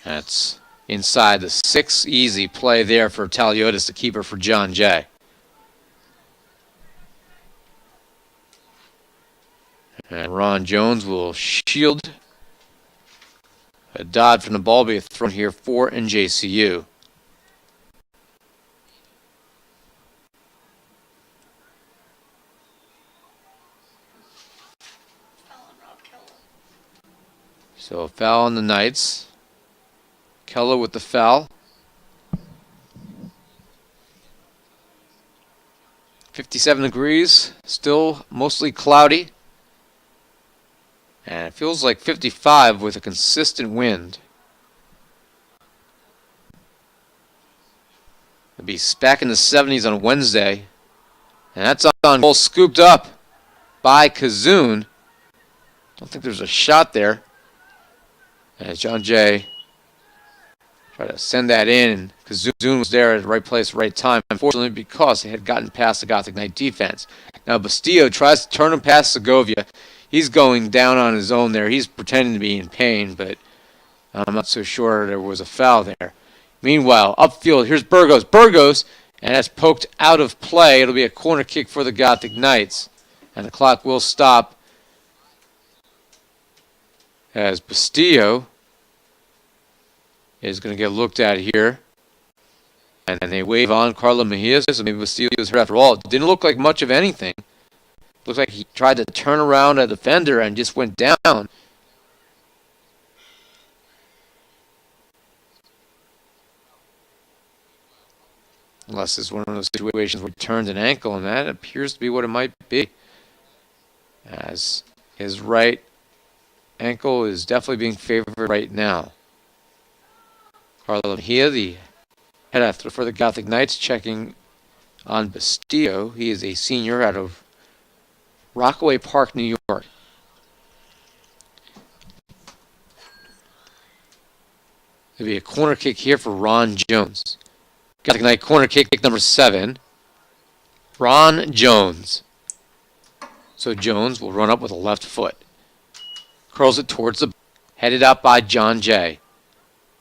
That's inside the 6. Easy play there for Taliotis, the keeper for John Jay. And Ron Jones will shield a dodge from the ball, be thrown here for NJCU. So a foul on the Knights. Keller with the foul. 57 degrees, still mostly cloudy. And it feels like 55 with a consistent wind. It'll be back in the 70s on Wednesday. And that's on goal, scooped up by Kazoon. Don't think there's a shot there. As John Jay tried to send that in, and Kazoon was there at the right place, right time. Unfortunately, because he had gotten past the Gothic Knight defense. Now Bastillo tries to turn him past Segovia. He's going down on his own there. He's pretending to be in pain, but I'm not so sure there was a foul there. Meanwhile, upfield, here's Burgos. Burgos, and that's poked out of play. It'll be a corner kick for the Gothic Knights. And the clock will stop as Bastillo is going to get looked at here. And they wave on Carlo Mejia. So maybe Bastillo was hurt after all. It didn't look like much of anything. Looks like he tried to turn around a defender and just went down. Unless it's one of those situations where he turned an ankle, and that appears to be what it might be. as his right ankle is definitely being favored right now. Carlo Mejia, the head athlete for the Gothic Knights, checking on Bastillo. He is a senior out of Rockaway Park, New York. There'll be a corner kick here for Ron Jones. Gothic Knight corner kick number 7. Ron Jones. So Jones will run up with a left foot. Curls it towards the... Headed up by John Jay.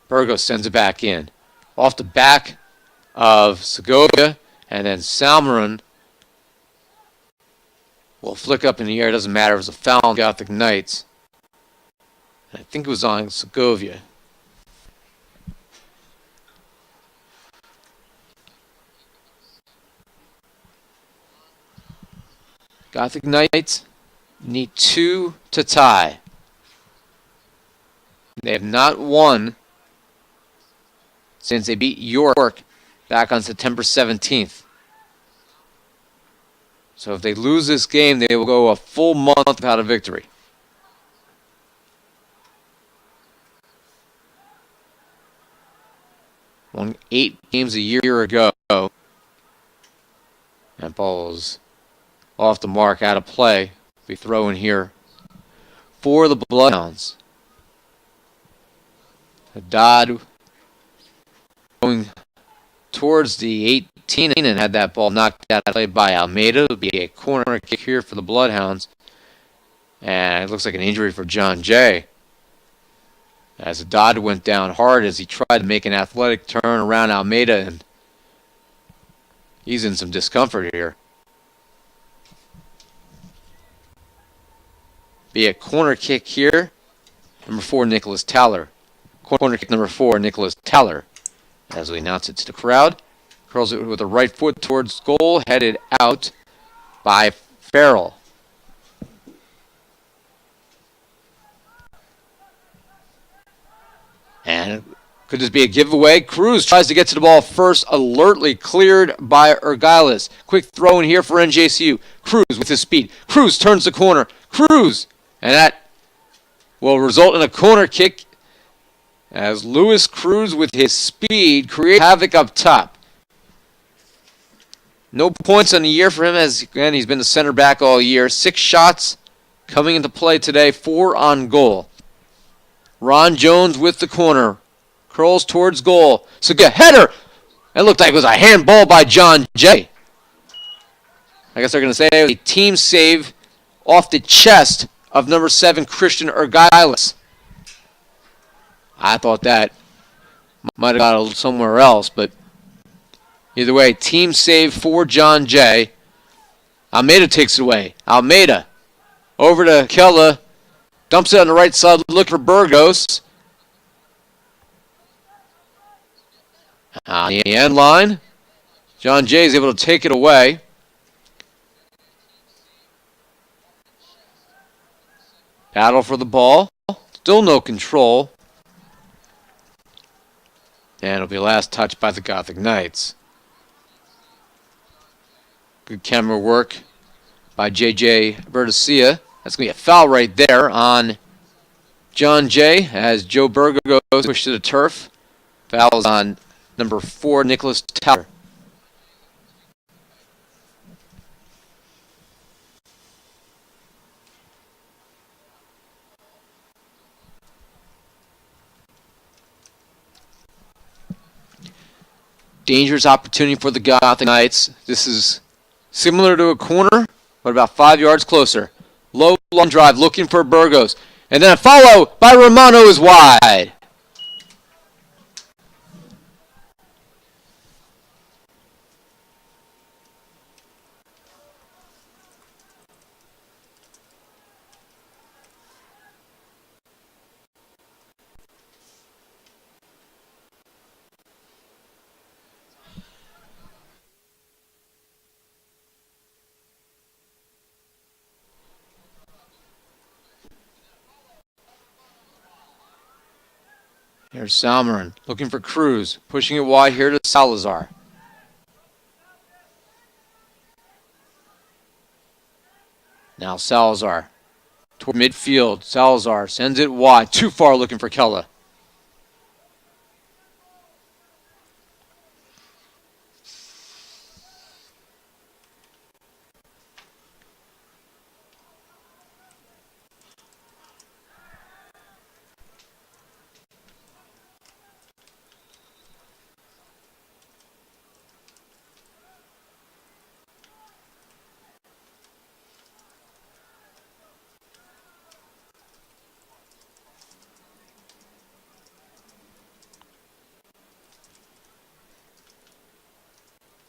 Burgos sends it back in. Off the back of Segovia, and then Salmarin will flick up in the air. It doesn't matter. It was a foul on Gothic Knights. I think it was on Segovia. Gothic Knights need 2 to tie. They have not won since they beat York back on September 17th. So if they lose this game, they will go a full month without a victory. Won 8 games a year ago. That ball is off the mark, out of play. Be throwing here for the Bloodhounds. Haddad going towards the 18 and had that ball knocked out of play by Almeida. It'll be a corner kick here for the Bloodhounds. And it looks like an injury for John Jay, as Haddad went down hard as he tried to make an athletic turn around Almeida, and he's in some discomfort here. Be a corner kick here. Number 4, Nicholas Taller. Corner kick number 4, Nicholas Taller. As we announce it to the crowd. Curls it with the right foot towards goal. Headed out by Farrell. And could this be a giveaway? Cruz tries to get to the ball first. Alertly cleared by Urgiles. Quick throw in here for NJCU. Cruz with his speed. Cruz turns the corner. Cruz. And that will result in a corner kick as Luis Cruz with his speed creates havoc up top. No points on the year for him, as again he's been the center back all year. 6 shots coming into play today, 4 on goal. Ron Jones with the corner. Curls towards goal. So good header. It looked like it was a handball by John Jay. I guess they're going to say it was a team save off the chest of number 7, Christian Urgiles. I thought that might have got somewhere else, but either way, team save for John Jay. Almeida takes it away. Almeida over to Kella. Dumps it on the right side, looking for Burgos. On the end line, John Jay is able to take it away. Battle for the ball. Still no control. And it'll be last touch by the Gothic Knights. Good camera work by J.J. Verdecia. That's going to be a foul right there on John Jay as Joe Burgos pushed to the turf. Fouls on number 4, Nicholas Taller. Dangerous opportunity for the Gothic Knights. This is similar to a corner, but about 5 yards closer. Low long drive looking for Burgos. And then a follow by Romano is wide. Here's Salmarin looking for Cruz, pushing it wide here to Salazar. Now Salazar toward midfield. Salazar sends it wide. Too far looking for Kella.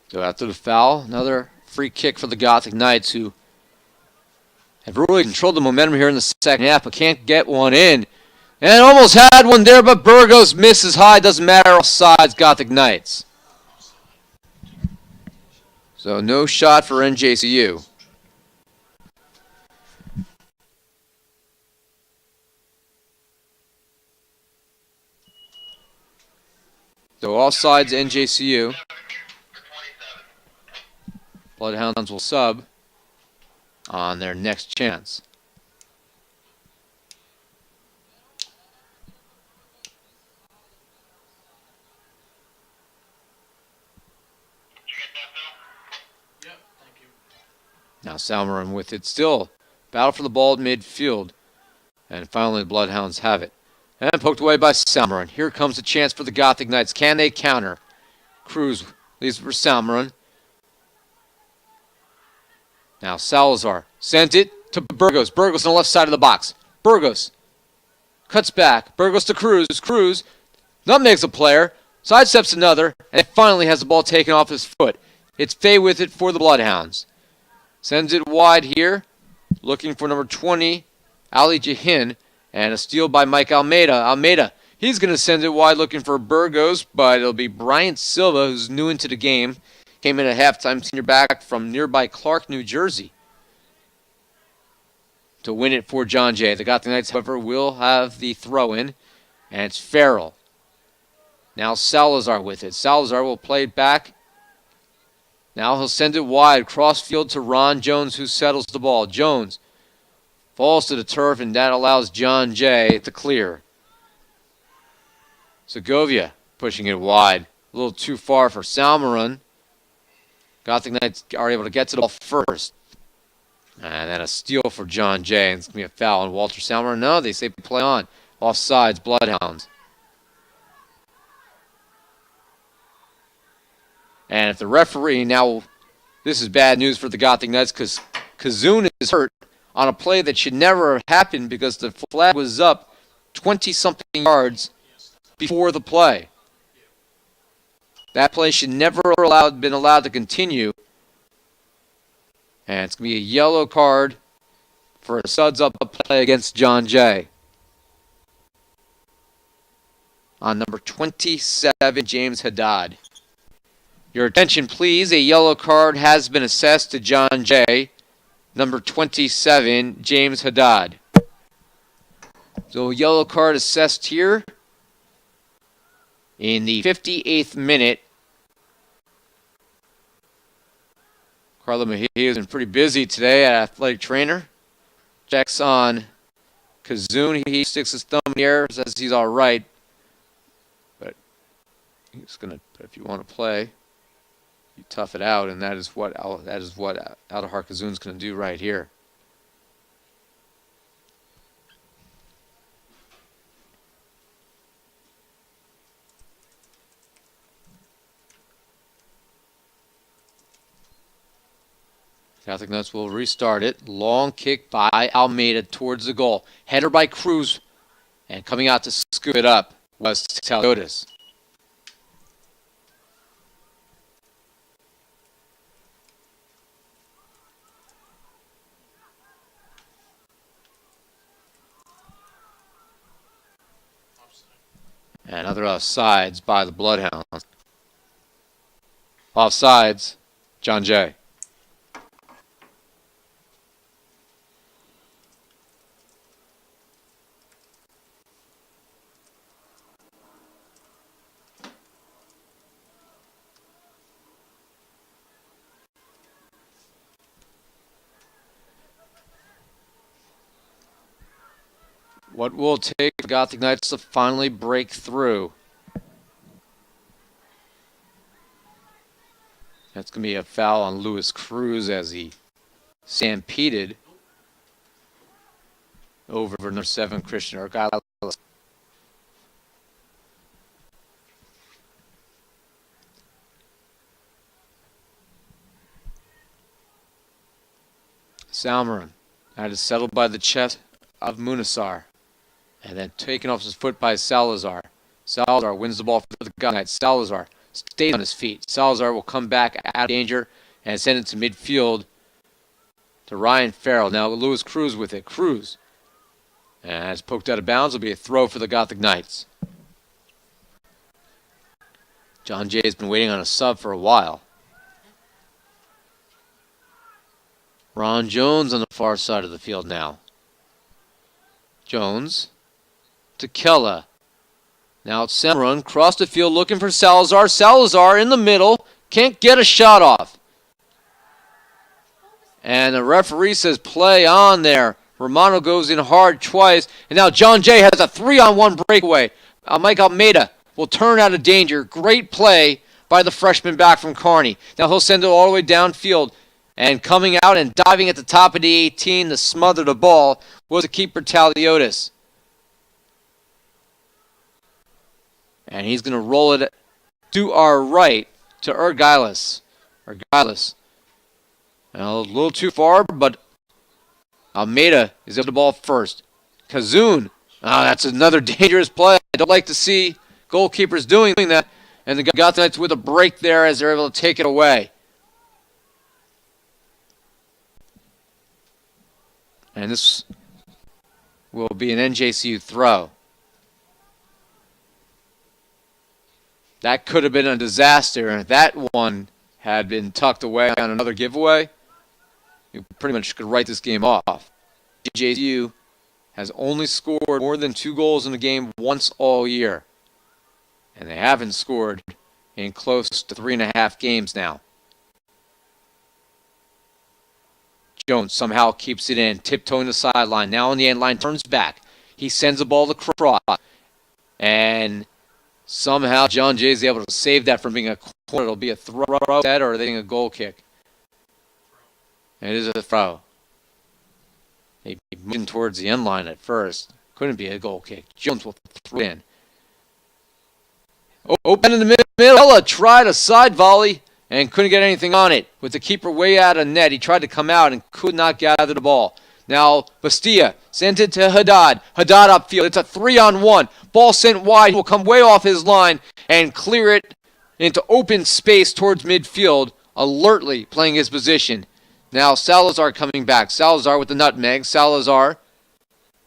So after the foul, another free kick for the Gothic Knights, who have really controlled the momentum here in the second half, but can't get one in. And almost had one there, but Burgos misses high. Doesn't matter, offsides, Gothic Knights. So no shot for NJCU. So offsides, NJCU. Bloodhounds will sub on their next chance. Now Salmaran with it still. Battle for the ball at midfield. And finally the Bloodhounds have it. And poked away by Salmaran. Here comes the chance for the Gothic Knights. Can they counter? Cruz leaves for Salmaran. Now Salazar sent it to Burgos. Burgos on the left side of the box. Burgos cuts back. Burgos to Cruz. Cruz nutmegs a player. Sidesteps another. And finally has the ball taken off his foot. It's Fay with it for the Bloodhounds. Sends it wide here. Looking for number 20, Ali Jahin. And a steal by Mike Almeida. Almeida, he's going to send it wide looking for Burgos, but it'll be Bryant Silva, who's new into the game. Came in at halftime, senior back from nearby Clark, New Jersey, to win it for John Jay. The Gothic Knights, however, will have the throw-in, and it's Farrell. Now Salazar with it. Salazar will play it back. Now he'll send it wide, cross-field to Ron Jones, who settles the ball. Jones falls to the turf, and that allows John Jay to clear. Segovia pushing it wide. A little too far for Salmaran. Gothic Knights are able to get to the ball first. And then a steal for John Jay. And it's going to be a foul on Walter Salmaran. No, they say play on. Offsides, Bloodhounds. And if the referee, now this is bad news for the Gothic Knights because Kazoon is hurt on a play that should never have happened because the flag was up 20-something yards before the play. That play should never have been allowed to continue. And it's going to be a yellow card for a suds-up play against John Jay. On number 27, James Haddad. Your attention, please. A yellow card has been assessed to John Jay. Number 27, James Haddad. So a yellow card assessed here in the 58th minute. Carlo Mejia has been pretty busy today at athletic trainer. Checks on Kazoon. He sticks his thumb in the air, says he's all right. But he's gonna. If you want to play, you tough it out, and that is what Aldahar Kazoon's going to do right here. Gothic Knights will restart it. Long kick by Almeida towards the goal. Header by Cruz, and coming out to scoop it up was Taliotis. And other offsides by the Bloodhounds. Offsides, John Jay. What will it take for the Gothic Knights to finally break through? That's going to be a foul on Lewis Cruz as he stampeded over number 7, Christian Argyle. Salmaran. That is settled by the chest of Munasar. And then taken off his foot by Salazar. Salazar wins the ball for the Gothic Knights. Salazar stays on his feet. Salazar will come back out of danger and send it to midfield to Ryan Farrell. Now Lewis Cruz with it. Cruz. And it's poked out of bounds. It'll be a throw for the Gothic Knights. John Jay has been waiting on a sub for a while. Ron Jones on the far side of the field now. Jones to Kella. Now it's Salmaran, cross the field looking for Salazar. Salazar in the middle, can't get a shot off. And the referee says play on there. Romano goes in hard twice. And now John Jay has a 3-on-1 breakaway. Mike Almeida will turn out of danger. Great play by the freshman back from Kearney. Now he'll send it all the way downfield. And coming out and diving at the top of the 18 to smother the ball was the keeper Taliotis. And he's going to roll it to our right to Ergilis. Now, a little too far, but Almeida is able to ball first. Kazoon. That's another dangerous play. I don't like to see goalkeepers doing that. And the Gothic Knights with a break there as they're able to take it away. And this will be an NJCU throw. That could have been a disaster, and if that one had been tucked away on another giveaway, you pretty much could write this game off. NJCU has only scored more than 2 goals in the game once all year, and they haven't scored in close to 3.5 games now. Jones somehow keeps it in, tiptoeing the sideline. Now on the end line, turns back. He sends the ball across, and somehow John Jay is able to save that from being a corner. It'll be a throw, or are they getting a goal kick? It is a throw. Maybe moving towards the end line at first. Couldn't be a goal kick. Jones will throw it in. Open in the middle. Ella tried a side volley and couldn't get anything on it. With the keeper way out of net, he tried to come out and could not gather the ball. Now, Bastia sent it to Haddad. Haddad upfield. It's a 3-on-1. Ball sent wide. Will come way off his line and clear it into open space towards midfield, alertly playing his position. Now, Salazar coming back. Salazar with the nutmeg. Salazar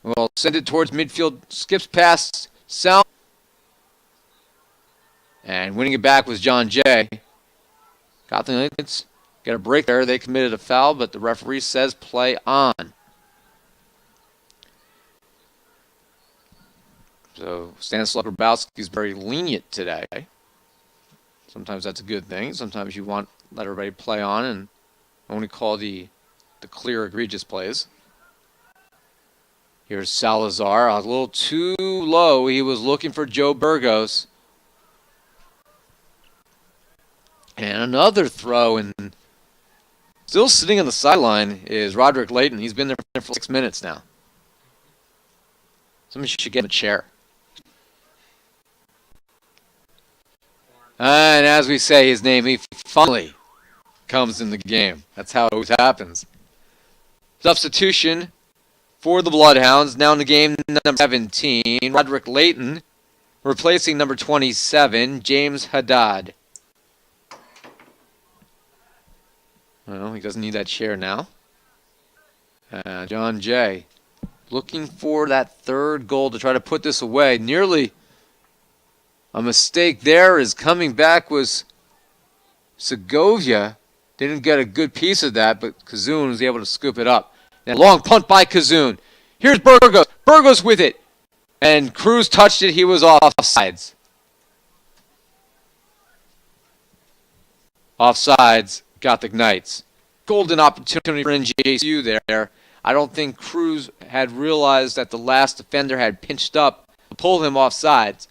will send it towards midfield. Skips past Sal. And winning it back was John Jay. Gothic Knights get a break there. They committed a foul, but the referee says play on. So Stanislav Grabowski is very lenient today. Sometimes that's a good thing. Sometimes you want to let everybody play on and only call the clear, egregious plays. Here's Salazar, a little too low. He was looking for Joe Burgos. And another throw, and still sitting on the sideline is Roderick Layton. He's been there for 6 minutes now. Somebody should get him a chair. And as we say his name, he finally comes in the game. That's how it always happens. Substitution for the Bloodhounds. Now in the game, number 17, Roderick Layton, replacing number 27, James Haddad. Well, he doesn't need that chair now. John Jay looking for that third goal to try to put this away. Nearly a mistake there. Is coming back was Segovia. Didn't get a good piece of that, but Kazoon was able to scoop it up. And long punt by Kazoon. Here's Burgos. Burgos with it. And Cruz touched it. He was offsides. Offsides. Gothic Knights. Golden opportunity for NJCU there. I don't think Cruz had realized that the last defender had pinched up to pull him off sides.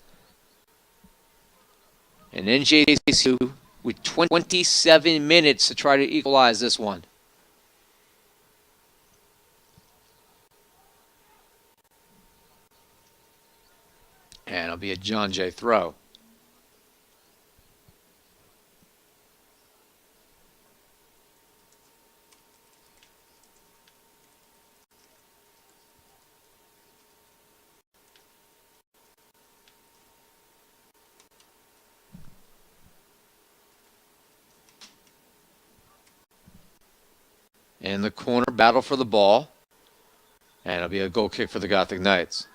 And NJCU with 27 minutes to try to equalize this one. And it'll be a John Jay throw. In the corner, battle for the ball. And it'll be a goal kick for the Gothic Knights.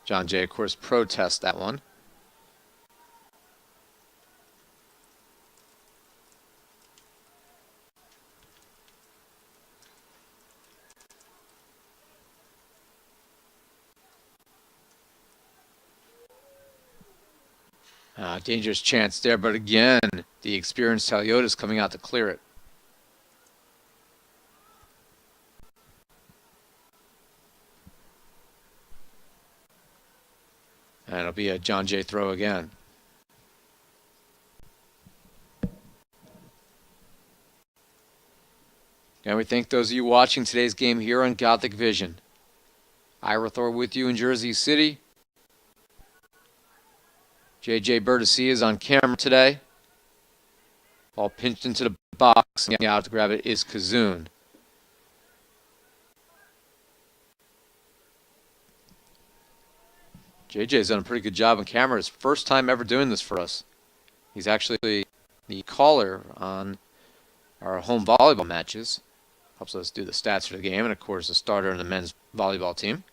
John Jay, of course, protests that one. Dangerous chance there, but again, the experienced Toyota is coming out to clear it. And it'll be a John Jay throw again. And we thank those of you watching today's game here on Gothic Vision. Ira Thor with you in Jersey City. JJ Bertessi is on camera today. Ball pinched into the box, and out to grab it is Kazoon. JJ's done a pretty good job on camera. His first time ever doing this for us. He's actually the caller on our home volleyball matches. Helps us do the stats for the game, and of course the starter in the men's volleyball team.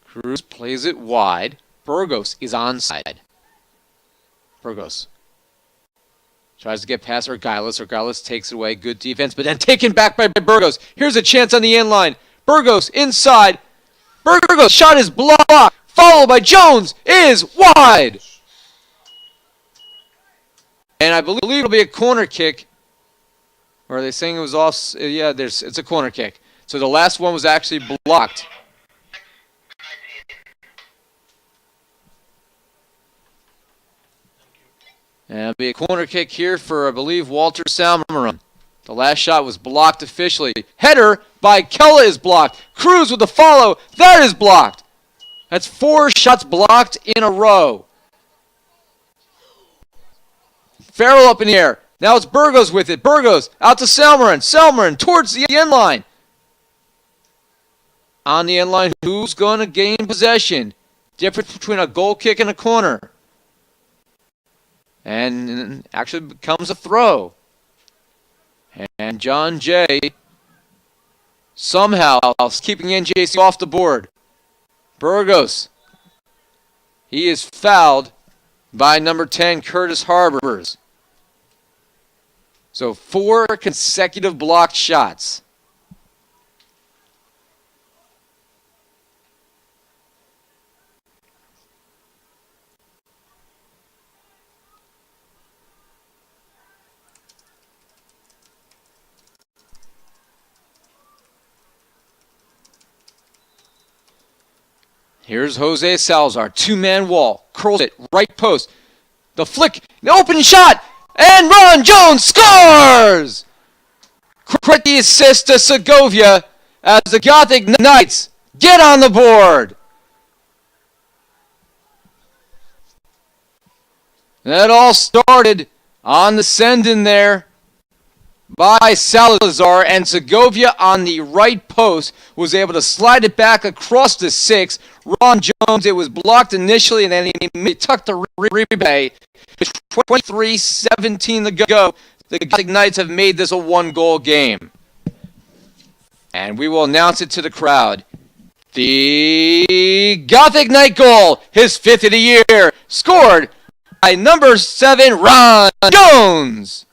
Cruz plays it wide. Burgos is onside. Burgos tries to get past Argylis. Argylis takes it away. Good defense, but then taken back by Burgos. Here's a chance on the end line. Burgos inside. Burgos shot is blocked. Followed by Jones is wide. And I believe it'll be a corner kick. Or are they saying it was off? Yeah, it's a corner kick. So the last one was actually blocked. And it'll be a corner kick here for, I believe, Walter Salmeron. The last shot was blocked officially. Header by Kella is blocked. Cruz with the follow. That is blocked. That's 4 shots blocked in a row. Farrell up in the air. Now it's Burgos with it. Burgos out to Salmeron. Salmeron towards the end line. On the end line, who's going to gain possession? Difference between a goal kick and a corner. And it actually becomes a throw. And John Jay somehow is keeping NJCU off the board. Burgos. He is fouled by number 10, Curtis Harbers. So 4 consecutive blocked shots. Here's Jose Salazar, 2-man wall, curls it, right post. The flick, the open shot, and Ron Jones scores! Credit the assist to Segovia as the Gothic Knights get on the board. That all started on the send-in there by Salazar, and Segovia on the right post was able to slide it back across the 6. Ron Jones, it was blocked initially, and then he tucked the rebay. 23-17 to go. The Gothic Knights have made this a 1-goal game. And we will announce it to the crowd. The Gothic Knight goal, his 5th of the year, scored by number 7, Ron Jones.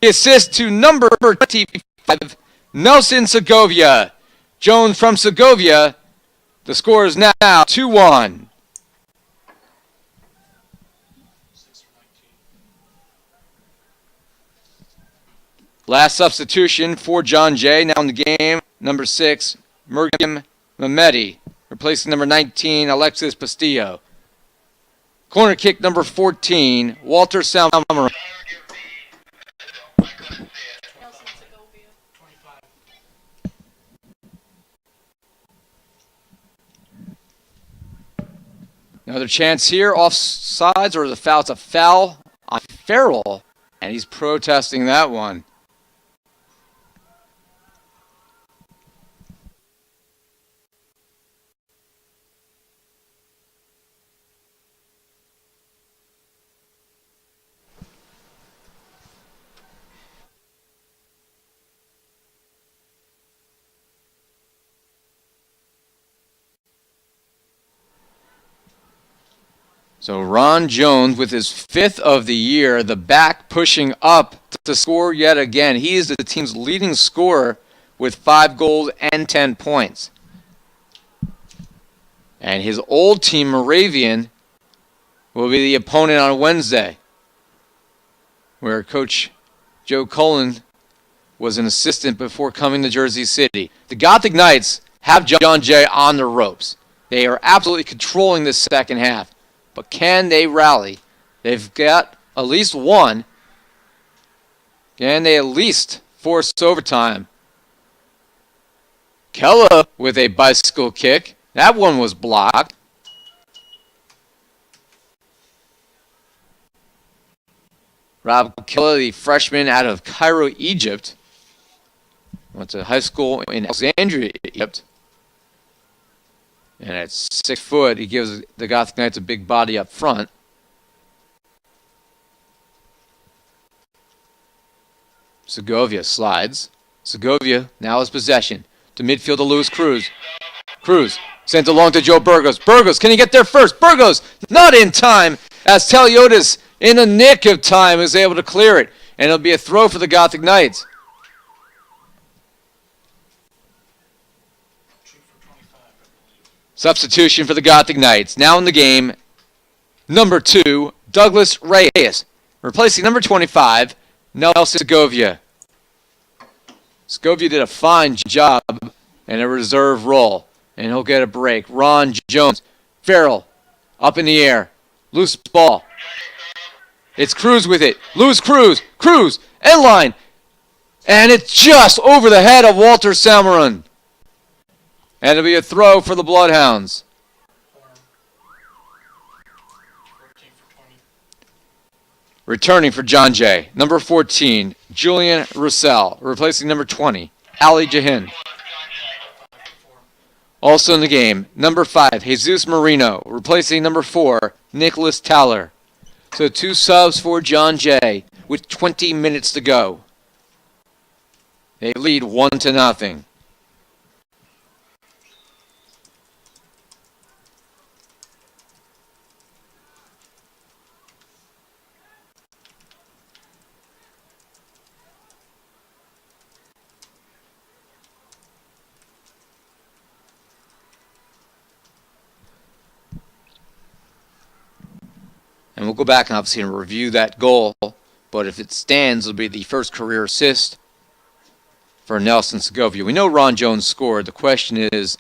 The assist to number 25, Nelson Segovia. Jones from Segovia. The score is now 2-1. Last substitution for John Jay. Now in the game, number 6, Murgim Mehmedi, replacing number 19, Alexis Pastillo. Corner kick number 14, Walter Salmon. Another chance here, offsides, or the foul. It's a foul on Farrell, and he's protesting that one. So Ron Jones with his 5th of the year, the back pushing up to score yet again. He is the team's leading scorer with 5 goals and 10 points. And his old team, Moravian, will be the opponent on Wednesday, where Coach Joe Cullen was an assistant before coming to Jersey City. The Gothic Knights have John Jay on the ropes. They are absolutely controlling this second half. But can they rally? They've got at least one. Can they at least force overtime? Kella with a bicycle kick. That one was blocked. Rob Kella, the freshman out of Cairo, Egypt. Went to high school in Alexandria, Egypt. And at 6 foot, he gives the Gothic Knights a big body up front. Segovia slides. Segovia now has possession. To midfield to Luis Cruz. Cruz sent along to Joe Burgos. Burgos, can he get there first? Burgos, not in time, as Taliotis, in the nick of time, is able to clear it. And it'll be a throw for the Gothic Knights. Substitution for the Gothic Knights. Now in the game, number 2, Douglas Reyes. Replacing number 25, Nelson Segovia. Segovia did a fine job in a reserve role, and he'll get a break. Ron Jones. Farrell, up in the air. Loose ball. It's Cruz with it. Luis Cruz. Cruz, end line. And it's just over the head of Walter Salmaron. And it'll be a throw for the Bloodhounds. Returning for John Jay, number 14, Julian Roussel, replacing number 20, Ali Jahin. Also in the game, number 5, Jesus Marino, replacing number 4, Nicholas Taller. So 2 subs for John Jay with 20 minutes to go. They lead 1-0. And we'll go back and obviously review that goal. But if it stands, it'll be the first career assist for Nelson Segovia. We know Ron Jones scored. The question is,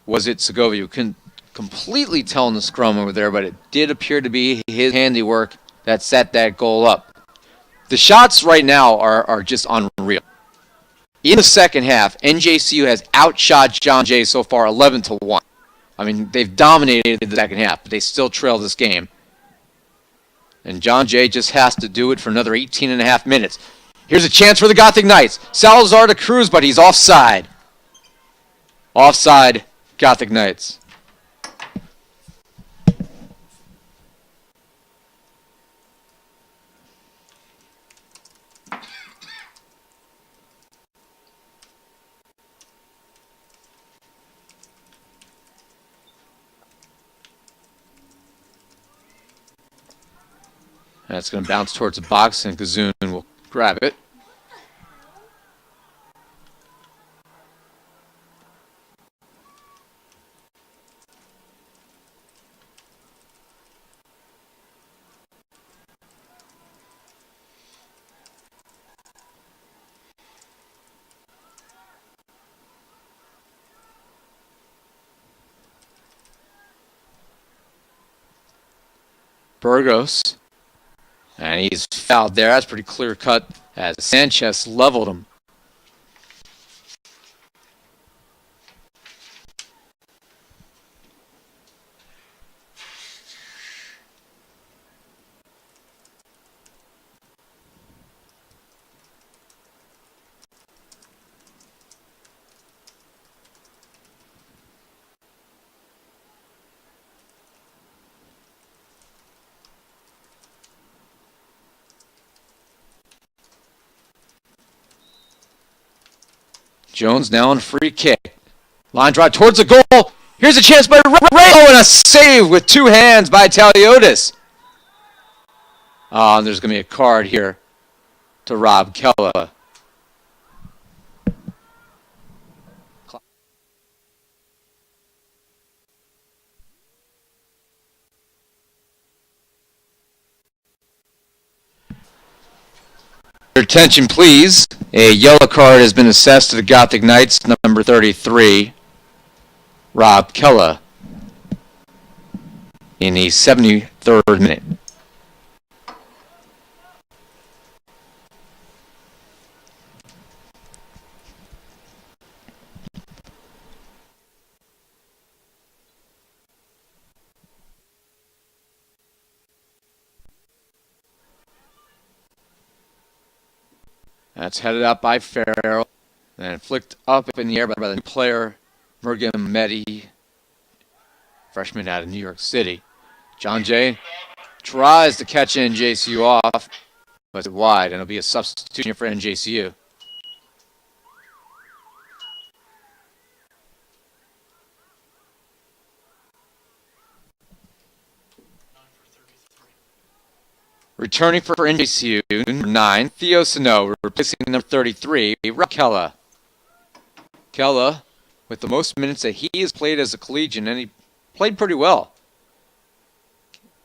was it Segovia? You couldn't completely tell in the scrum over there, but it did appear to be his handiwork that set that goal up. The shots right now are just unreal. In the second half, NJCU has outshot John Jay so far 11-1. I mean, they've dominated the second half, but they still trail this game. And John Jay just has to do it for another 18.5 minutes. Here's a chance for the Gothic Knights. Salazar to Cruz, but he's offside. Offside, Gothic Knights. That's going to bounce towards the box, and Kazoon will grab it. Burgos. And he's fouled there. That's pretty clear cut as Sanchez leveled him. Jones now on a free kick. Line drive towards the goal. Here's a chance by Ray. Oh, and a save with two hands by Taliotis. Oh, and there's going to be a card here to Rob Kella. Your attention, please. A yellow card has been assessed to the Gothic Knights, number 33, Rob Kella, in the 73rd minute. That's headed out by Farrell, and flicked up in the air by the new player, Mergim Mehdi, freshman out of New York City. John Jay tries to catch NJCU off, but it's wide, and it'll be a substitution for NJCU. Returning for NJCU, number 9, Theo Sano, replacing number 33, Rob Kella. Kella, with the most minutes that he has played as a collegian, and he played pretty well.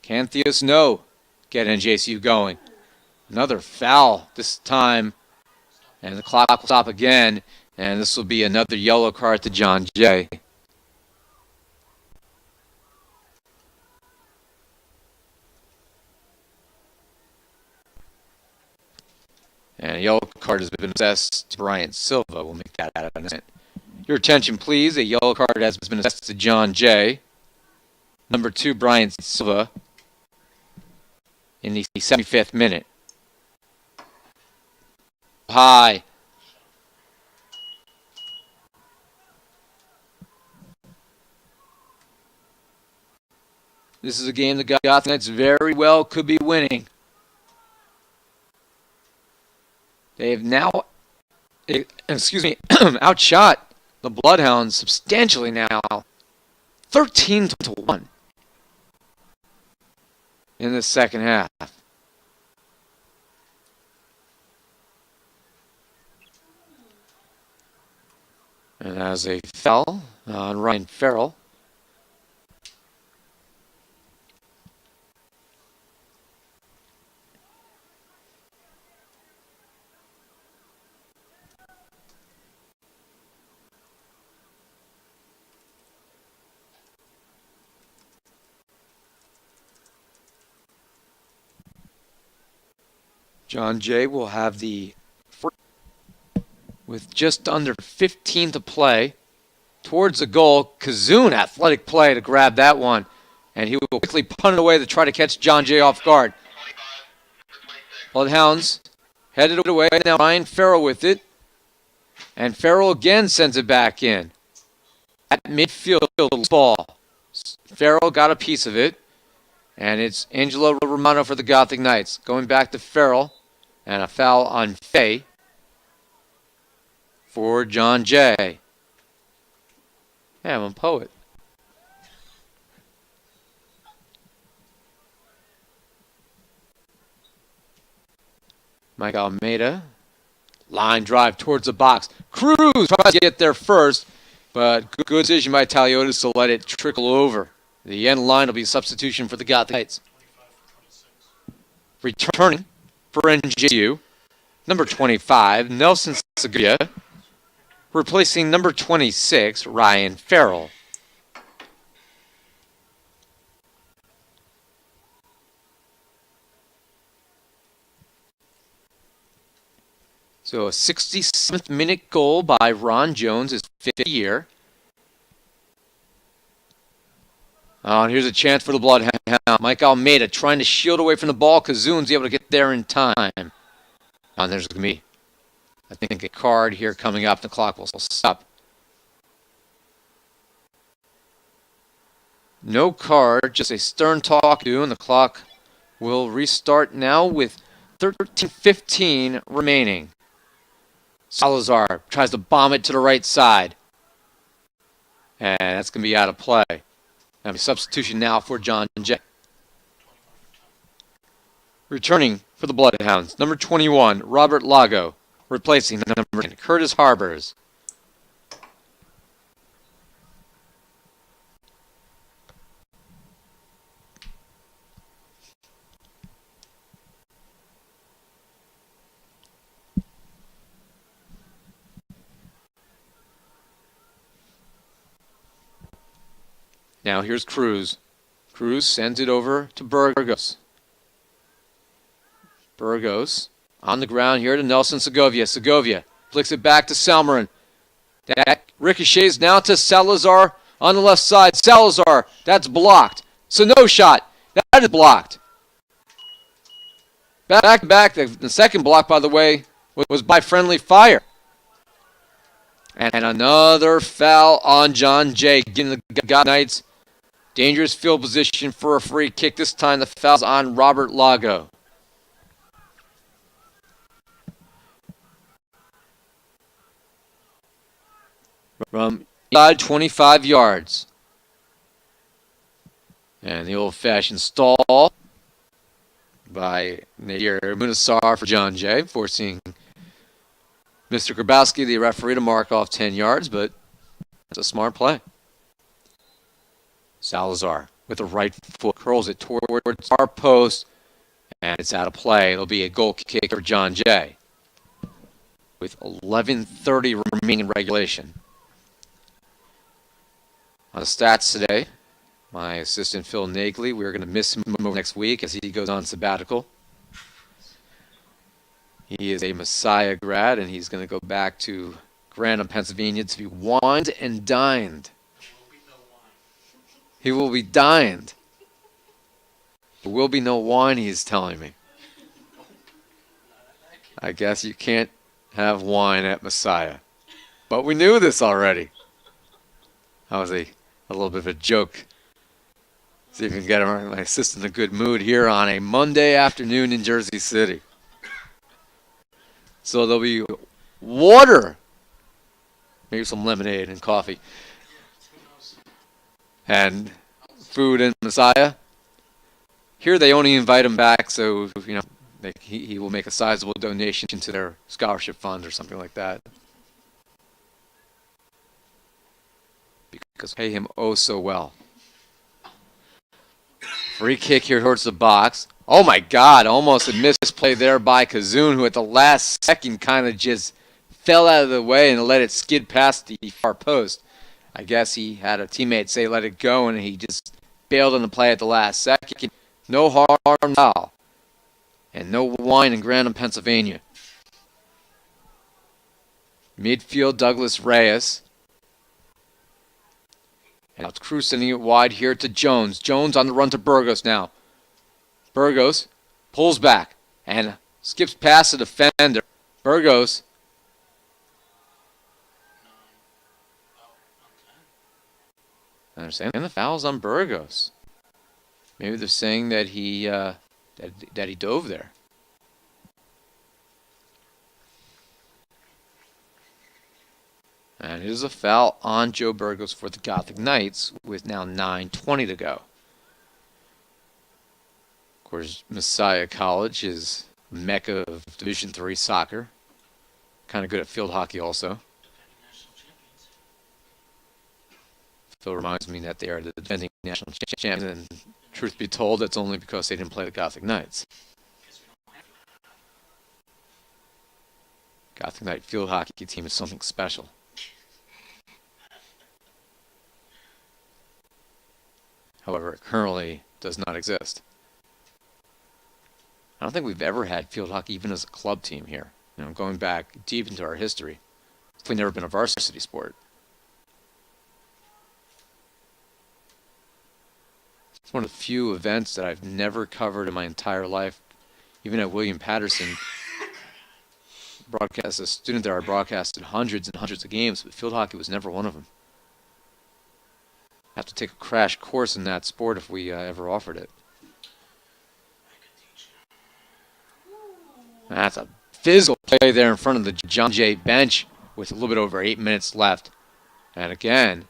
Can Theo Sano get NJCU going? Another foul this time, and the clock will stop again, and this will be another yellow card to John Jay. And a yellow card has been assessed to Brian Silva. We'll make that out of it. Your attention, please. A yellow card has been assessed to John Jay. Number 2, Brian Silva, in the 75th minute. High. This is a game that Gothic Knights very well could be winning. They have now, outshot the Bloodhounds substantially now, 13-1 in the second half. And as a foul on Ryan Farrell. John Jay will have the free with just under 15 to play. Towards the goal, Kazoon, athletic play to grab that one. And he will quickly punt it away to try to catch John Jay off guard. Bloodhounds headed away. Now Ryan Farrell with it. And Farrell again sends it back in. At midfield, ball. Farrell got a piece of it. And it's Angelo Romano for the Gothic Knights. Going back to Farrell. And a foul on Fay for John Jay. Yeah, I'm a poet. Mike Almeida. Line drive towards the box. Cruz tries to get there first, but good decision by Taliotis to let it trickle over. The end line will be a substitution for the Gothic Knights. Returning for NJCU, number 25, Nelson Seguria, replacing number 26, Ryan Farrell. So a 67th minute goal by Ron Jones, his 5th year. Oh, and here's a chance for the Bloodhound. Mike Almeida trying to shield away from the ball. Kazoon's able to get there in time. And there's going to be, I think, a card here coming up. The clock will stop. No card, just a stern talk to, and the clock will restart now with 13:15 remaining. Salazar tries to bomb it to the right side. And that's going to be out of play. A substitution now for John Jay. Returning for the Bloodhounds, number 21, Robert Lago, replacing the number 10, Curtis Harbers. Now here's Cruz. Cruz sends it over to Burgos. Burgos on the ground here to Nelson Segovia. Segovia flicks it back to Salmarin. That ricochets now to Salazar on the left side. Salazar, that's blocked. So no shot. That is blocked. Back to back. The second block, by the way, was by friendly fire. And another foul on John Jay, getting the God Knights dangerous field position for a free kick. This time the foul's on Robert Lago. From inside 25 yards. And the old-fashioned stall by Nadir Munasar for John Jay, forcing Mr. Grabowski, the referee, to mark off 10 yards, but that's a smart play. Salazar with the right foot curls it towards our post, and it's out of play. It'll be a goal kick for John Jay with 11:30 remaining in regulation. On the stats today, my assistant Phil Nagley, we're going to miss him over next week as he goes on sabbatical. He is a Messiah grad, and he's going to go back to Grantham, Pennsylvania to be wined and dined. He will be dined. There will be no wine, he's telling me. I guess you can't have wine at Messiah. But we knew this already. That was a little bit of a joke. See if we can get my assistant in a good mood here on a Monday afternoon in Jersey City. So there'll be water, maybe some lemonade and coffee, and food in Messiah. Here they only invite him back, so he will make a sizable donation to their scholarship fund or something like that, because pay him oh so well. Free kick here towards the box. Oh my God, almost a misplay there by Kazoon, who at the last second kind of just fell out of the way and let it skid past the far post. I guess he had a teammate say let it go, and he just bailed on the play at the last second. No harm now. And no wine in Grantham, Pennsylvania. Midfield, Douglas Reyes. And now it's Cruz sending it wide here to Jones. Jones on the run to Burgos now. Burgos pulls back and skips past the defender. Burgos. I understand the foul's on Burgos. Maybe they're saying that he that he dove there. And it is a foul on Joe Burgos for the Gothic Knights with now 9:20 to go. Of course, Messiah College is mecca of Division III soccer. Kind of good at field hockey also. Phil reminds me that they are the defending national champions, and truth be told, that's only because they didn't play the Gothic Knights. Gothic Knight field hockey team is something special. However, it currently does not exist. I don't think we've ever had field hockey even as a club team here. going back deep into our history. It's never been a varsity sport. It's one of the few events that I've never covered in my entire life. Even at William Patterson, as a student there, I broadcasted hundreds and hundreds of games, but field hockey was never one of them. I have to take a crash course in that sport if we ever offered it. That's a physical play there in front of the John Jay bench with a little bit over 8 minutes left. And again,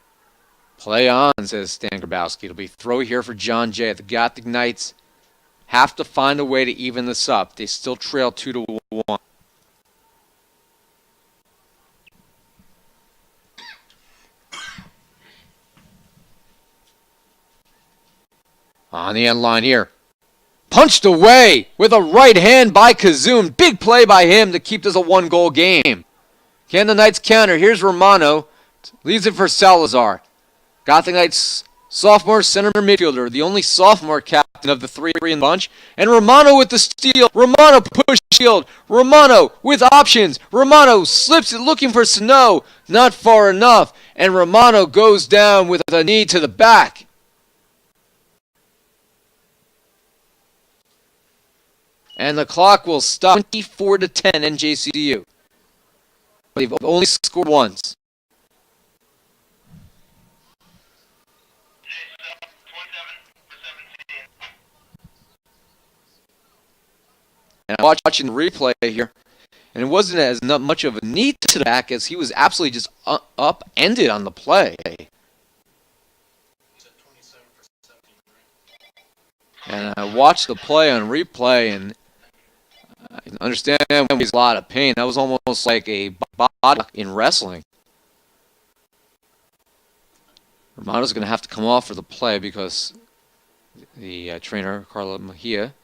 play on, says Stan Grabowski. It'll be throw here for John Jay. The Gothic Knights have to find a way to even this up. They still trail 2-1. On the end line here. Punched away with a right hand by Kazoon. Big play by him to keep this a one-goal game. Can the Knights counter? Here's Romano. Leaves it for Salazar. Gothic Knights sophomore center midfielder. The only sophomore captain of the three in the bunch. And Romano with the steal. Romano push shield. Romano with options. Romano slips it looking for Sano. Not far enough. And Romano goes down with a knee to the back. And the clock will stop 24-10 NJCU. They've only scored once. And I'm watching the replay here, and it wasn't as not much of a knee to the back as he was absolutely just upended on the play. And I watched the play on replay, and I understand he's a lot of pain. That was almost like a body in wrestling. Romano's going to have to come off for the play because the trainer, Carla Mejia,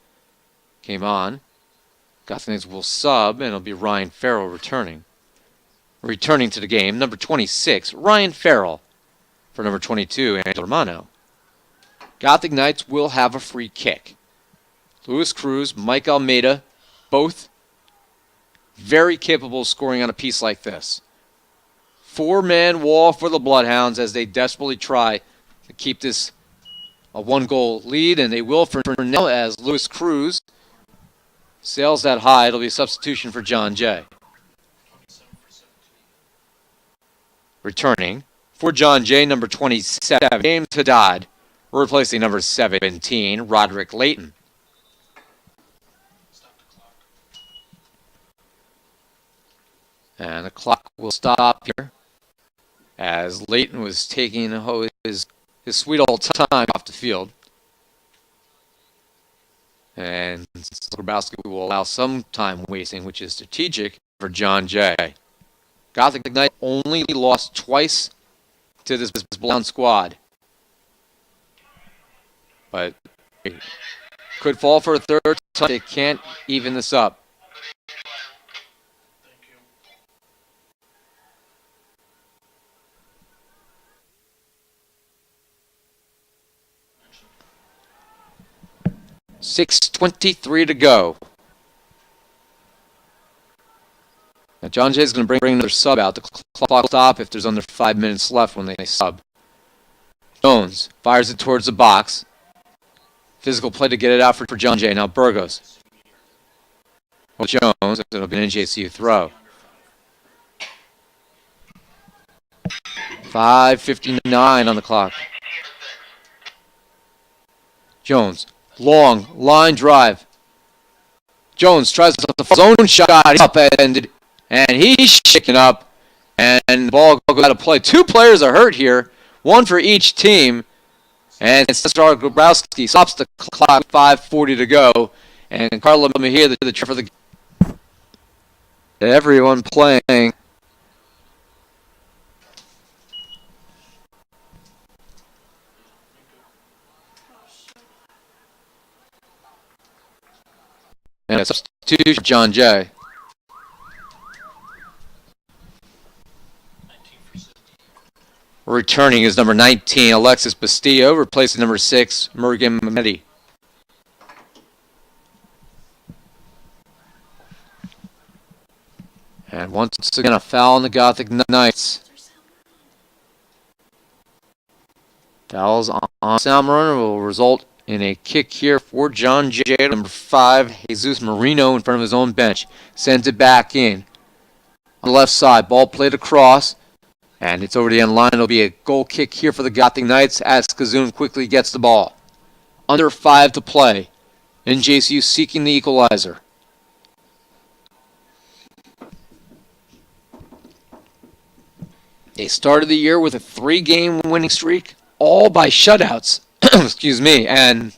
came on. Gothic will sub, and it'll be Ryan Farrell returning. Returning to the game, number 26, Ryan Farrell, for number 22, Angelo Romano. Gothic Knights will have a free kick. Luis Cruz, Mike Almeida, both very capable of scoring on a piece like this. Four-man wall for the Bloodhounds as they desperately try to keep this a one-goal lead, and they will for now as Luis Cruz sails that high. It'll be a substitution for John Jay. Returning for John Jay, number 27, James Haddad, replacing number 17, Roderick Layton. And the clock will stop here as Layton was taking his sweet old time off the field. And Grabowski will allow some time wasting, which is strategic for John Jay. Gothic Knight only lost twice to this Brown squad. But it could fall for a third time. They can't even this up. .6:23 to go. Now John Jay is going to bring another sub out. The clock will stop if there's under 5 minutes left when they sub. Jones fires it towards the box. Physical play to get it out for John Jay. Now Burgos. Well, Jones, it'll be an NJCU throw. 5:59 on the clock. Jones. Long line drive. Jones tries the zone shot. He's upended, and he's shaken up. And the ball goes out of play. Two players are hurt here, one for each team. And Cesar Grabowski stops the clock. 5:40 to go, and Carla Mejia, the for the everyone playing. And a substitution, John Jay. Returning is number 19, Alexis Bastillo, replacing number 6, Mergen Mehdi. And once again, a foul on the Gothic Knights. Fouls on Salmon will result in a kick here for John Jay. Number 5, Jesus Marino in front of his own bench. Sends it back in. On the left side, ball played across. And it's over the end line. It'll be a goal kick here for the Gothic Knights as Kazoon quickly gets the ball. Under 5 to play. NJCU seeking the equalizer. They started the year with a 3-game winning streak, all by shutouts. Excuse me, and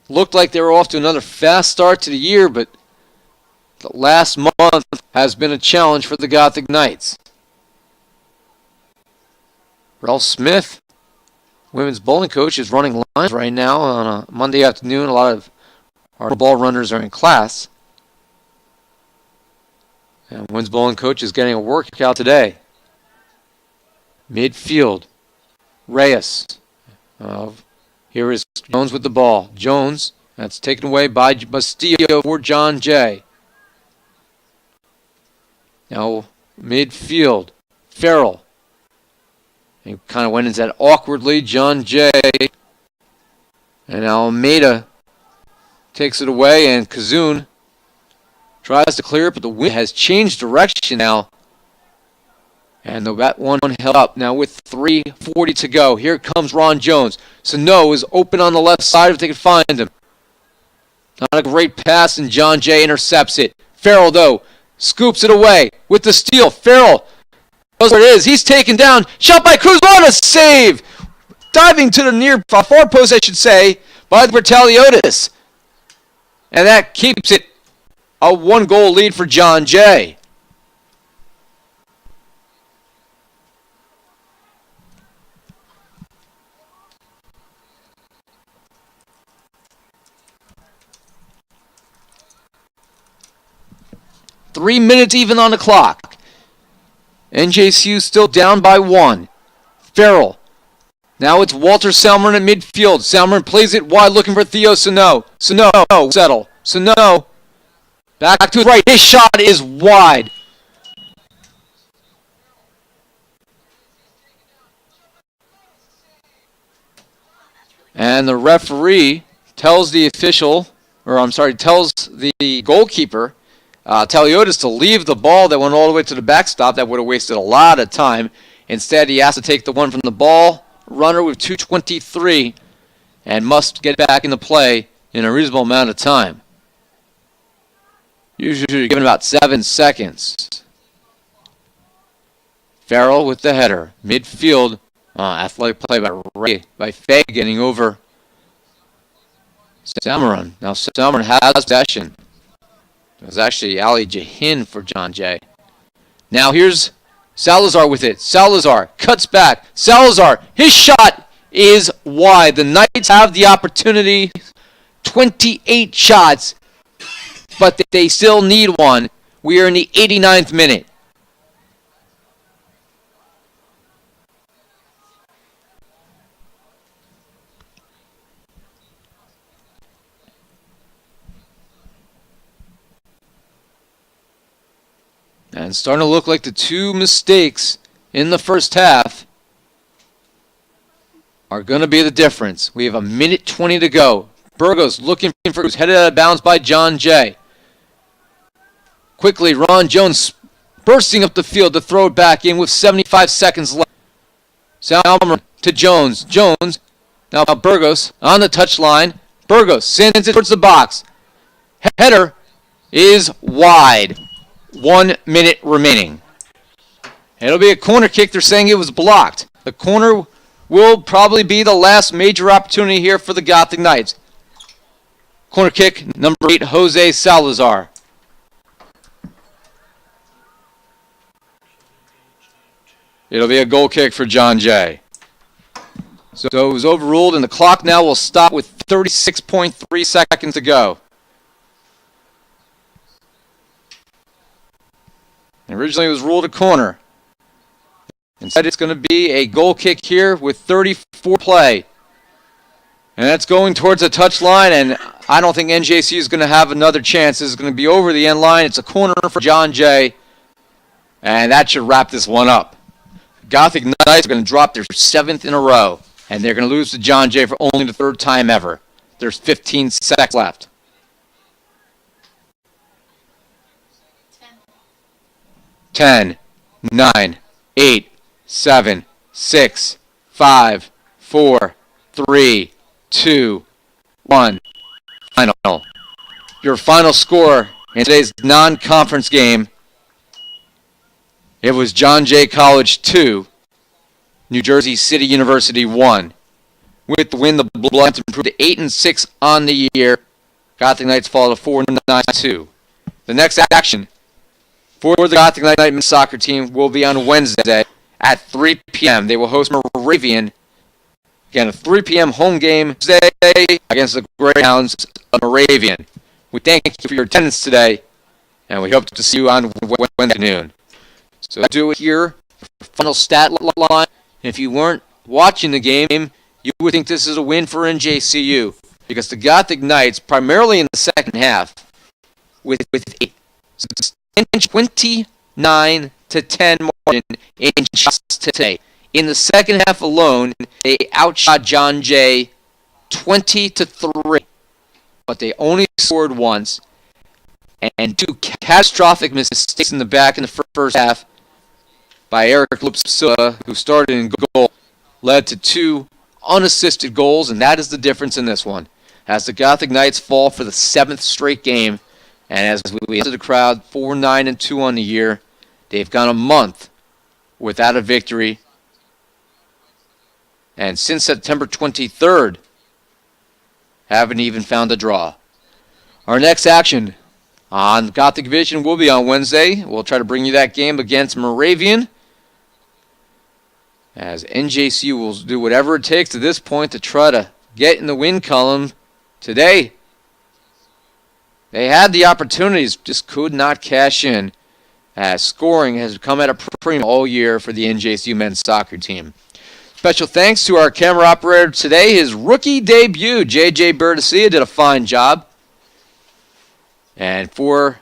looked like they were off to another fast start to the year, but the last month has been a challenge for the Gothic Knights. Ralph Smith, women's bowling coach, is running lines right now on a Monday afternoon. A lot of our ball runners are in class. And women's bowling coach is getting a workout today. Midfield, Reyes. Here is Jones with the ball. Jones, that's taken away by Bastillo for John Jay. Now midfield, Farrell. He kind of went into that awkwardly. John Jay. And Almeida takes it away, and Kazoon tries to clear it, but the wind has changed direction now. And that one held up. Now with 3:40 to go, here comes Ron Jones. Sano is open on the left side if they can find him. Not a great pass, and John Jay intercepts it. Farrell, though, scoops it away with the steal. Farrell knows where it is. He's taken down. Shot by Cruz. What a save! Diving to the near far post, I should say, by Bertaliotis. And that keeps it a 1-goal lead for John Jay. Three minutes even on the clock. NJCU still down by 1. Farrell. Now it's Walter Salmon in midfield. Salmon plays it wide looking for Theo Sano. Sano settle. Sano back to his right. His shot is wide. And the referee tells the goalkeeper, Taliotis, to leave the ball that went all the way to the backstop. That would have wasted a lot of time. Instead, he has to take the one from the ball runner with 2:23 and must get back into play in a reasonable amount of time. Usually given about 7 seconds. Farrell with the header. Midfield. Athletic play by Faye getting over Samaran. Now Samaran has possession. It was actually Ali Jahin for John Jay. Now here's Salazar with it. Salazar cuts back. Salazar, his shot is wide. The Knights have the opportunity. 28 shots, but they still need one. We are in the 89th minute. And it's starting to look like the 2 mistakes in the first half are going to be the difference. We have a minute 20 to go. Burgos looking for who's headed out of bounds by John Jay. Quickly, Ron Jones bursting up the field to throw it back in with 75 seconds left. Salmon to Jones. Jones, now Burgos on the touchline. Burgos sends it towards the box. Header is wide. 1 minute remaining. It'll be a corner kick. They're saying it was blocked. The corner will probably be the last major opportunity here for the Gothic Knights. Corner kick, number 8, Jose Salazar. It'll be a goal kick for John Jay. So it was overruled, and the clock now will stop with 36.3 seconds to go. Originally it was ruled a corner. Instead it's going to be a goal kick here with 34 play. And that's going towards the touchline, and I don't think NJCU is going to have another chance. This is going to be over the end line. It's a corner for John Jay. And that should wrap this one up. Gothic Knights are going to drop their 7th in a row, and they're going to lose to John Jay for only the 3rd time ever. There's 15 seconds left. 10, 9, 8, 7, 6, 5, 4, 3, 2, 1. Final. Your final score in today's non-conference game, it was John Jay College 2, New Jersey City University 1. With the win, the Bloods improved to 8-6 on the year. Gothic Knights fall to 4-9-2. The next action for the Gothic Knight men's soccer team will be on Wednesday at 3 p.m. They will host Moravian. Again, a 3 p.m. home game today against the Greyhounds of Moravian. We thank you for your attendance today, and we hope to see you on Wednesday afternoon. So do it here. Final stat line. If you weren't watching the game, you would think this is a win for NJCU because the Gothic Knights, primarily in the second half, with a 29-10 margin in shots today. In the second half alone, they outshot John Jay 20-3, but they only scored once. And 2 catastrophic mistakes in the back in the first half by Eric Lupsilla, who started in goal, led to 2 unassisted goals, and that is the difference in this one. As the Gothic Knights fall for the 7th straight game, and as we enter the crowd, 4-9-2 on the year, they've gone a month without a victory. And since September 23rd, haven't even found a draw. Our next action on Gothic Vision will be on Wednesday. We'll try to bring you that game against Moravian, as NJCU will do whatever it takes to this point to try to get in the win column today. They had the opportunities, just could not cash in, as scoring has come at a premium all year for the NJCU men's soccer team. Special thanks to our camera operator today. His rookie debut, JJ Bertasia, did a fine job. And for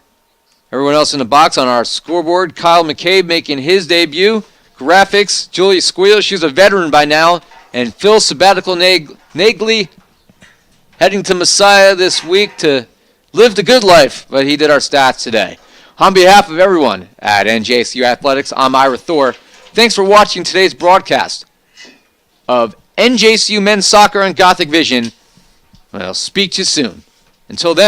everyone else in the box on our scoreboard, Kyle McCabe making his debut. Graphics, Julia Squeal, she's a veteran by now. And Phil Sabbatical Nagley heading to Messiah this week to live the good life, but he did our stats today. On behalf of everyone at NJCU Athletics, I'm Ira Thor. Thanks for watching today's broadcast of NJCU Men's Soccer on Gothic Vision. I'll speak to you soon. Until then.